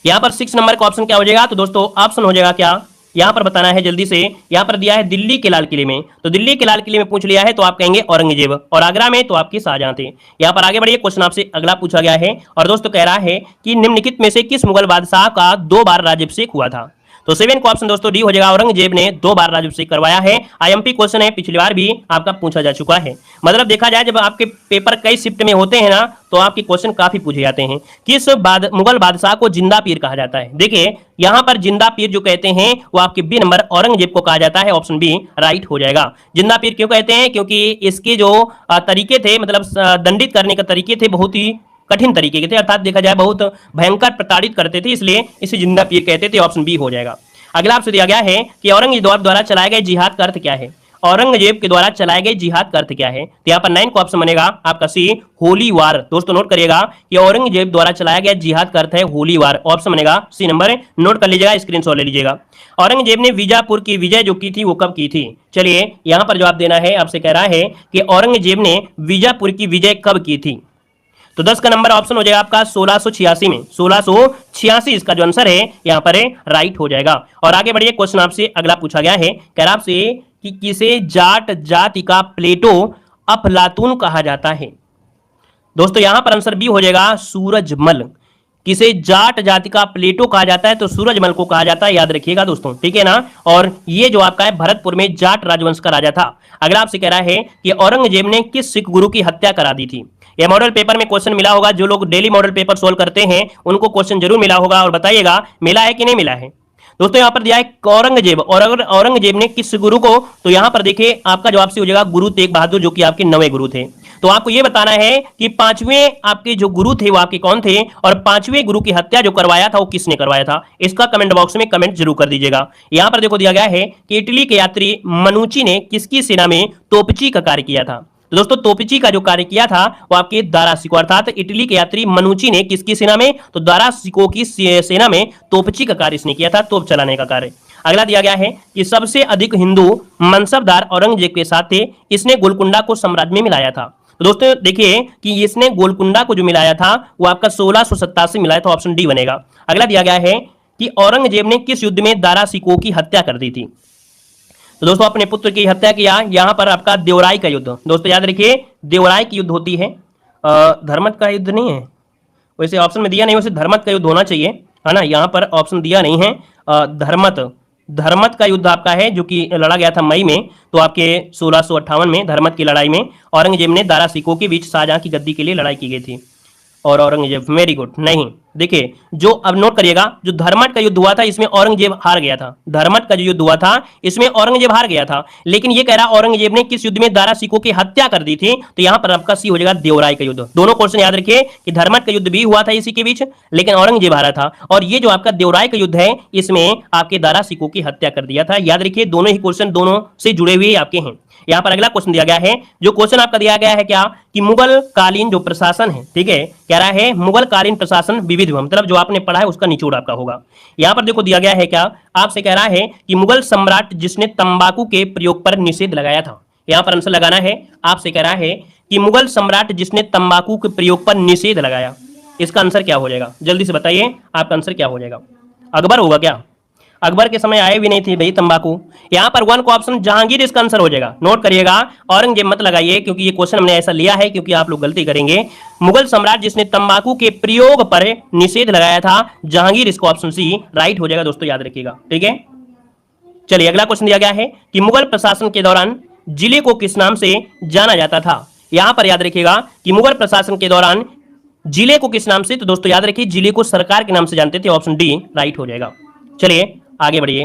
यहां पर 6 नंबर का ऑप्शन क्या हो जाएगा? तो दोस्तों ऑप्शन हो जाएगा क्या, यहां पर बताना है जल्दी से। यहां पर दिया है दिल्ली के लाल किले में, तो दिल्ली के लाल किले में पूछ लिया है तो आप कहेंगे औरंगजेब, और आगरा में तो आपके शाहजहां थे। यहां पर आगे बढ़िए, क्वेश्चन आपसे अगला पूछा गया है और दोस्तों कह रहा है कि निम्नलिखित में से किस मुगल बादशाह का 2 बार राज्याभिषेक हुआ था? तो 7 का ऑप्शन दोस्तों डी हो जाएगा, औरंगजेब ने 2 बार राज्याभिषेक करवाया है। आईएमपी क्वेश्चन है, पिछली बार भी आपका पूछा जा चुका है। मतलब देखा जाए जब आपके पेपर कई शिफ्ट में होते हैं ना तो आपके क्वेश्चन काफी पूछे जाते हैं। किस मुगल बादशाह को जिंदा पीर कहा जाता है? देखिए यहां पर जिंदा पीर जो कहते हैं वो आपके बी नंबर औरंगजेब को कहा जाता है, ऑप्शन बी राइट हो जाएगा। जिंदा पीर क्यों कहते हैं? क्योंकि इसके जो तरीके थे, मतलब दंडित करने के तरीके थे बहुत ही कठिन तरीके के थे, अर्थात देखा जाए बहुत भयंकर प्रताड़ित करते थे, इसलिए इसे जिंदा पीर कहते थे। ऑप्शन बी हो जाएगा। अगला आपसे दिया गया है कि औरंगजेब द्वारा चलाए गए जिहाद का अर्थ क्या है? औरंगजेब के द्वारा चलाए गए जिहाद का अर्थ क्या है? तो यहाँ पर 9 का ऑप्शन बनेगा आपका सी, होली वार। दोस्तों नोट करिएगा कि औरंगजेब द्वारा चलाया गया जिहाद का अर्थ है होली वार, ऑप्शन बनेगा सी नंबर, नोट कर लीजिएगा, स्क्रीनशॉट ले लीजिएगा। औरंगजेब ने बीजापुर की विजय जो की थी वो कब की थी? चलिए यहां पर जवाब देना है, आपसे कह रहा है कि औरंगजेब ने बीजापुर की विजय कब की थी? तो 10 का नंबर ऑप्शन हो जाएगा आपका 1686 में, 1686 इसका जो आंसर है यहाँ पर राइट हो जाएगा। और आगे बढ़िए, क्वेश्चन आपसे अगला पूछा गया है, कह रहा आपसे कि किसे जाट जाति का प्लेटो अफलातून कहा जाता है? दोस्तों यहां पर आंसर बी हो जाएगा सूरजमल। किसे जाट जाति का प्लेटो कहा जाता है तो सूरजमल को कहा जाता है, याद रखिएगा दोस्तों, ठीक है ना। और ये जो आपका है भरतपुर में जाट राजवंश का राजा था। अगला आपसे कह रहा है कि औरंगजेब ने किस सिख गुरु की हत्या करा दी थी। ये मॉडल पेपर में क्वेश्चन मिला होगा, जो लोग डेली मॉडल पेपर सोल्व करते हैं उनको क्वेश्चन जरूर मिला होगा, और बताइएगा मिला है कि नहीं मिला है। दोस्तों यहां पर दिया है औरंगजेब, और अगर औरंगजेब ने किस गुरु को, तो यहां पर देखिए आपका जवाब से हो जाएगा गुरु तेग बहादुर, जो कि आपके 9वें गुरु थे। तो आपको यह बताना है कि 5वें आपके जो गुरु थे वो आपके कौन थे, और 5वें गुरु की हत्या जो करवाया था वो किसने करवाया था। इसका कमेंट बॉक्स में कमेंट जरूर कर दीजिएगा। यहां पर देखो दिया गया है कि इटली के यात्री मनुची ने किसकी सेना में तोपची का कार्य किया था। तो दोस्तों तोपची का जो कार्य किया था वो आपके दारा सिको, अर्थात इटली के यात्री मनुची ने किसकी सेना में, तो दारा सिको की सेना में तोपची का कार्य इसने किया था, तोप चलाने का कार्य। अगला दिया गया है कि सबसे अधिक हिंदू मनसबदार औरंगजेब के साथ थे, इसने गोलकुंडा को साम्राज्य में मिलाया था। तो दोस्तों देखिए कि इसने गोलकुंडा को जो मिलाया था वो आपका 1687 मिलाया था, ऑप्शन डी बनेगा। अगला दिया गया है कि औरंगजेब ने किस युद्ध में दारा सिको की हत्या कर दी थी। तो दोस्तों अपने पुत्र की हत्या किया, यहां पर आपका देवराय का युद्ध। दोस्तों याद रखिए देवराय की युद्ध होती है, धर्मत का युद्ध नहीं है, वैसे ऑप्शन में दिया नहीं, वैसे धर्मत का युद्ध होना चाहिए, है ना। यहां पर ऑप्शन दिया नहीं है, धर्मत का युद्ध आपका है जो कि लड़ा गया था मई में, तो आपके 1658 में धर्मत की लड़ाई में औरंगजेब ने दारा सिको के बीच शाहजहां की गद्दी के लिए लड़ाई की गई थी। और औरंगजेब, वेरी गुड, नहीं देखिए जो अब नोट करिएगा, जो धर्मट का युद्ध हुआ था इसमें औरंगजेब हार गया था। धर्मट का जो युद्ध हुआ था इसमें औरंगजेब हार गया था, लेकिन ये कह रहा औरंगजेब ने किस युद्ध में दारा सिको की हत्या कर दी थी, तो यहां पर आपका सी हो जाएगा देवराय का युद्ध। दोनों क्वेश्चन याद रखिए कि धर्मट का युद्ध भी हुआ था इसी के बीच, लेकिन औरंगजेब हारा था, और ये जो आपका देवराय का युद्ध है इसमें आपके दारा सिको की हत्या कर दिया था। याद रखिए दोनों ही क्वेश्चन दोनों से जुड़े हुए आपके हैं। यहां पर अगला क्वेश्चन दिया गया है, जो क्वेश्चन आपका दिया गया है क्या, कि मुगल कालीन जो प्रशासन है, ठीक है, कह रहा है मुगल कालीन प्रशासन विविध, मतलब जो आपने पढ़ा है उसका निचोड़ आपका होगा। यहां पर देखो दिया गया है क्या, आपसे कह रहा है कि मुगल सम्राट जिसने तंबाकू के प्रयोग पर निषेध लगाया था। यहां पर आंसर लगाना है, आपसे कह रहा है कि मुगल सम्राट जिसने तंबाकू के प्रयोग पर निषेध लगाया, इसका आंसर क्या हो जाएगा, जल्दी से बताइए आपका आंसर क्या हो जाएगा। अकबर होगा क्या, अकबर के समय आए भी नहीं थे भाई तंबाकू। यहां पर 1 को ऑप्शन जहांगीर इसका आंसर हो जाएगा, नोट करिएगा। औरंगजेब मत लगाइए क्योंकि ये क्वेश्चन हमने ऐसा लिया है क्योंकि आप लोग गलती करेंगे। मुगल सम्राट जिसने तंबाकू के प्रयोग पर निषेध लगाया था, जहांगीर, इसको ऑप्शन सी राइट हो जाएगा दोस्तों, याद रखिएगा, ठीक है। चलिए अगला क्वेश्चन दिया गया है कि मुगल प्रशासन के दौरान जिले को किस नाम से जाना जाता था। यहां पर याद रखिएगा कि मुगल प्रशासन के दौरान जिले को किस नाम से, तो दोस्तों याद रखिए जिले को सरकार के नाम से जानते थे, ऑप्शन डी राइट हो जाएगा। चलिए आगे बढ़िए,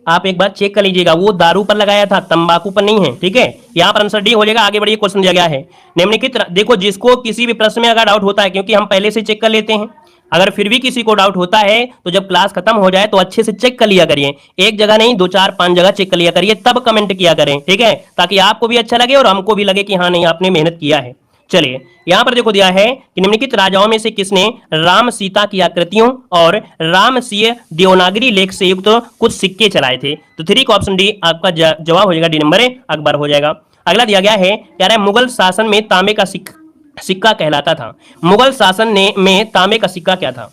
आप एक बार चेक कर लीजिएगा, वो दारू पर लगाया था, तंबाकू पर नहीं है, ठीक है। यहां पर आंसर डी हो जाएगा। आगे बढ़िए, क्वेश्चन दिया गया है निम्नलिखित, देखो जिसको किसी भी प्रश्न में अगर डाउट होता है, क्योंकि हम पहले से चेक कर लेते हैं, अगर फिर भी किसी को डाउट होता है तो जब क्लास खत्म हो जाए तो अच्छे से चेक कर लिया करिए, एक जगह नहीं 2 4 5 जगह चेक कर लिया करिए, तब कमेंट किया करें, ठीक है, ताकि आपको भी अच्छा लगे और हमको भी लगे कि हाँ नहीं आपने मेहनत किया है। चलिए यहां पर देखो दिया है कि निम्नलिखित राजाओं में से किसने राम सीता की आकृतियों और रामसीय देवनागरी लेख से युक्त कुछ सिक्के चलाए थे। तो 3 का ऑप्शन डी आपका जवाब हो जाएगा, डी नंबर अकबर हो जाएगा। अगला दिया गया है, कह रहा है मुगल शासन में तांबे का सिक्का कहलाता था। मुगल शासन में तांबे का सिक्का क्या था।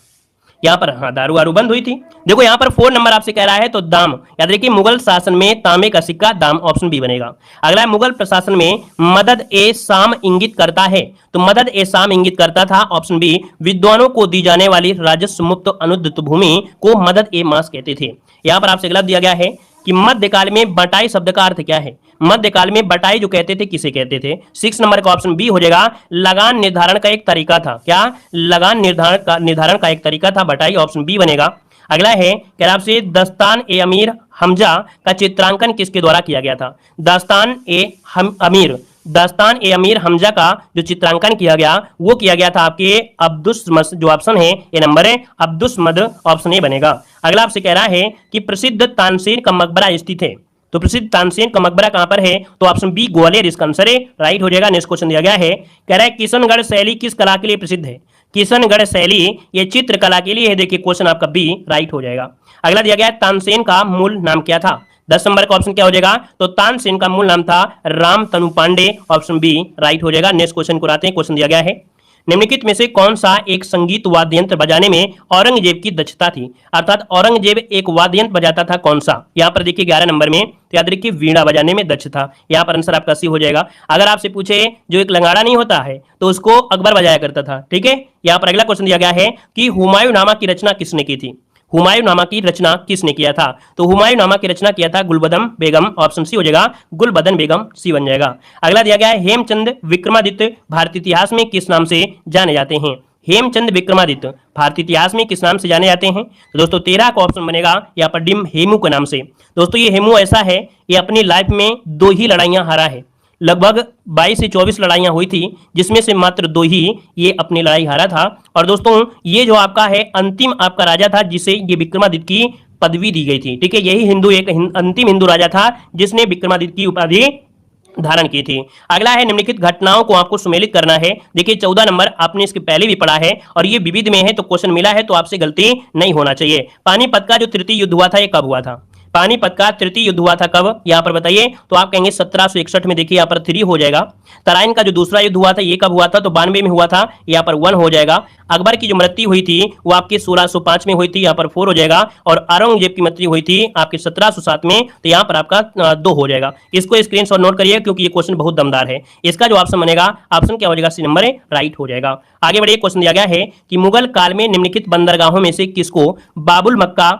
यहाँ पर हाँ दारू वारू बंद हुई थी। देखो यहाँ पर 4 नंबर आपसे कह रहा है तो दाम, याद रखिए मुगल शासन में तांबे का सिक्का, दाम, ऑप्शन बी बनेगा। अगला है मुगल प्रशासन में मदद ए शाम इंगित करता है, तो मदद ए शाम इंगित करता था, ऑप्शन बी। विद्वानों को दी जाने वाली राजस्व मुक्त अनुद्ध भूमि को मदद ए मास कहते थे। यहाँ पर आपसे अगला दिया गया है कि मध्यकाल में बटाई शब्द का अर्थ क्या है। मध्यकाल में बटाई जो कहते थे किसे कहते थे। 6 नंबर का ऑप्शन बी हो जाएगा, लगान निर्धारण का एक तरीका था। क्या, लगान निर्धारण का एक तरीका था बटाई, ऑप्शन बी बनेगा। अगला है कह आपसे दस्तान ए अमीर हमजा का चित्रांकन किसके द्वारा किया गया था। दास्तान ए अमीर हमजा का जो चित्रांकन किया गया वो किया गया था आपके अब्दुस्मद, जो ऑप्शन है ये नंबर है अब्दुस्मद, ऑप्शन ए बनेगा। अगला आपसे कह रहा है कि प्रसिद्ध तानसेन का मकबरा स्थित है, तो प्रसिद्ध तानसेन का मकबरा कहां पर है, तो ऑप्शन बी ग्वालियर इसका आंसर है, राइट हो जाएगा। नेक्स्ट क्वेश्चन दिया गया है, कह रहा है किशनगढ़ शैली किस कला के लिए प्रसिद्ध है। किशनगढ़ शैली ये चित्रकला के लिए है, देखिए क्वेश्चन आपका बी राइट हो जाएगा। अगला दिया गया है तानसेन का मूल नाम क्या था। 10 नंबर का ऑप्शन क्या हो जाएगा, तो तानसेन का मूल नाम था राम तनु पांडे, ऑप्शन बी राइट हो जाएगा। नेक्स्ट क्वेश्चन को आते हैं, क्वेश्चन दिया गया है निम्नलिखित में से कौन सा एक संगीत वाद्य यंत्र बजाने में औरंगजेब की दक्षता थी? अर्थात औरंगजेब एक वाद्य यंत्र बजाता था, कौन सा? यहाँ पर देखिए 11 नंबर में, तो याद रखिए वीणा बजाने में दक्ष था। यहाँ पर आंसर आपका सी हो जाएगा। अगर आपसे पूछे जो एक लंगाड़ा नहीं होता है तो उसको अकबर बजाया करता था, ठीक है। यहाँ पर अगला क्वेश्चन दिया गया है कि हुमायूंनामा की रचना किसने की थी? हुमायूंनामा की रचना किसने किया था? तो हुमायूंनामा की रचना किया था गुलबदन बेगम, ऑप्शन सी हो जाएगा, गुलबदन बेगम सी बन जाएगा। अगला दिया गया है हेमचंद विक्रमादित्य भारतीय इतिहास में किस नाम से जाने जाते हैं? हेमचंद विक्रमादित्य भारतीय इतिहास में किस नाम से जाने जाते हैं? तो दोस्तों 13 का ऑप्शन बनेगा यहाँ पर डिम हेमू के नाम से। दोस्तों ये हेमू ऐसा है, ये अपनी लाइफ में 2 ही लड़ाइयां हारा है। लगभग 22 से 24 लड़ाइयां हुई थी, जिसमें से मात्र 2 ही ये अपनी लड़ाई हारा था। और दोस्तों ये जो आपका है अंतिम आपका राजा था जिसे ये विक्रमादित्य की पदवी दी गई थी, ठीक है। यही अंतिम हिंदू राजा था जिसने विक्रमादित्य की उपाधि धारण की थी। अगला है निम्नलिखित घटनाओं को आपको सुमेलित करना है। देखिए 14 नंबर आपने इसके पहले भी पढ़ा है और ये विविध में है, तो क्वेश्चन मिला है तो आपसे गलती नहीं होना चाहिए। पानीपत का जो तृतीय युद्ध हुआ था ये कब हुआ था? पानीपत का तृतीय युद्ध हुआ था कब? यहाँ पर बताइए, तो आप कहेंगे 1761 में। देखिए यहाँ पर 3 हो जाएगा। तराइन का जो दूसरा युद्ध हुआ था ये कब हुआ था? तो 92 में हुआ था, यहाँ पर 1 हो जाएगा। अकबर की जो मृत्यु हुई थी वो आपकी 1605 में हुई थी, यहाँ पर 4 हो जाएगा। और औरंगजेब की मृत्यु हुई थी आपकी 1707 में, तो यहाँ पर आपका 2 हो जाएगा। इसको स्क्रीनशॉट नोट करिए क्योंकि ये क्वेश्चन बहुत दमदार है। इसका जो ऑप्शन बनेगा, ऑप्शन क्या हो जाएगा? सी नंबर राइट हो जाएगा। आगे बढ़िए, क्वेश्चन दिया गया है कि मुगल काल में निम्नलिखित बंदरगाहों में से किसको बाबुल मक्का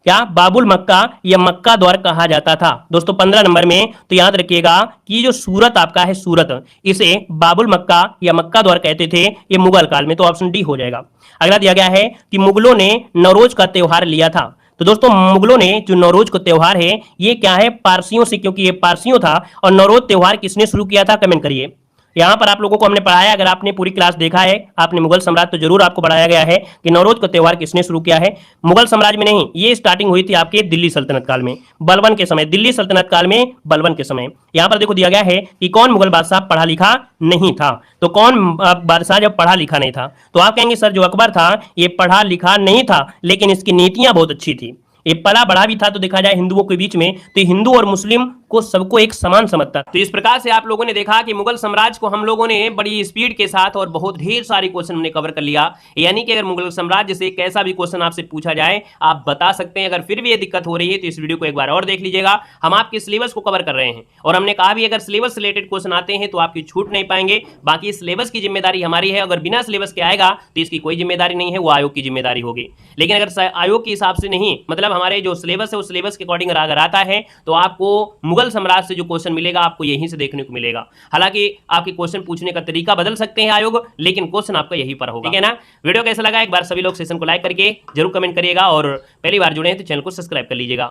बाबुल मक्का या मक्का द्वार कहा जाता था? दोस्तों 15 नंबर में, तो याद रखिएगा कि जो सूरत आपका है सूरत, इसे बाबुल मक्का या मक्का द्वार कहते थे ये मुगल काल में, तो ऑप्शन डी हो जाएगा। अगला दिया गया है कि मुगलों ने नवरोज का त्योहार लिया था। तो दोस्तों मुगलों ने जो नवरोज का त्योहार है ये क्या है? पारसियों से, क्योंकि ये पारसियों था। और नवरोज त्योहार किसने शुरू किया था? कमेंट करिए। यहाँ पर आप लोगों को हमने पढ़ाया, अगर आपने पूरी क्लास देखा है, आपने मुगल सम्राट, तो जरूर आपको पढ़ाया गया है कि नवरोज का त्योहार किसने शुरू किया है। मुगल साम्राज्य में नहीं, ये स्टार्टिंग हुई थी आपके दिल्ली सल्तनत काल में, बलबन के समय, दिल्ली सल्तनत काल में बलबन के समय। यहाँ पर देखो दिया गया है कि कौन मुगल बादशाह पढ़ा लिखा नहीं था? तो कौन बादशाह जब पढ़ा लिखा नहीं था? तो आप कहेंगे सर जो अकबर था ये पढ़ा लिखा नहीं था, लेकिन इसकी नीतियां बहुत अच्छी थी, ये पला बड़ा भी था। तो देखा जाए हिंदुओं के बीच में, तो हिंदू और मुस्लिम को सबको एक समान समझता। तो इस प्रकार से आप लोगों ने देखा कि मुगल साम्राज्य को हम लोगों ने बड़ी स्पीड के साथ और बहुत ढेर सारे क्वेश्चन हमने कवर कर लिया। यानी कि अगर मुगल साम्राज्य से कैसा भी क्वेश्चन आपसे पूछा जाए आप बता सकते हैं। अगर फिर भी ये दिक्कत हो रही है तो इस वीडियो को एक बार और देख लीजिएगा। हम आपके सिलेबस को कवर कर रहे हैं और हमने कहा भी अगर सिलेबस से रिलेटेड क्वेश्चन आते हैं तो आपकी छूट नहीं पाएंगे। बाकी सिलेबस की जिम्मेदारी हमारी है, अगर बिना सिलेबस के आएगा तो इसकी कोई जिम्मेदारी नहीं है, वो आयोग की जिम्मेदारी होगी। लेकिन अगर आयोग के हिसाब से नहीं, मतलब हमारे जो सिलेबस है उस सिलेबस के अकॉर्डिंग अगर आता है तो आपको मुगल साम्राज्य से जो क्वेश्चन मिलेगा आपको यहीं से देखने को मिलेगा। हालांकि आपके क्वेश्चन पूछने का तरीका बदल सकते हैं आयोग, लेकिन क्वेश्चन आपका यहीं पर होगा, ठीक है ना। वीडियो कैसा लगा एक बार सभी लोग सेशन को लाइक करके जरूर कमेंट करिएगा और पहली बार जुड़े हैं तो चैनल को सब्सक्राइब कर लीजिएगा।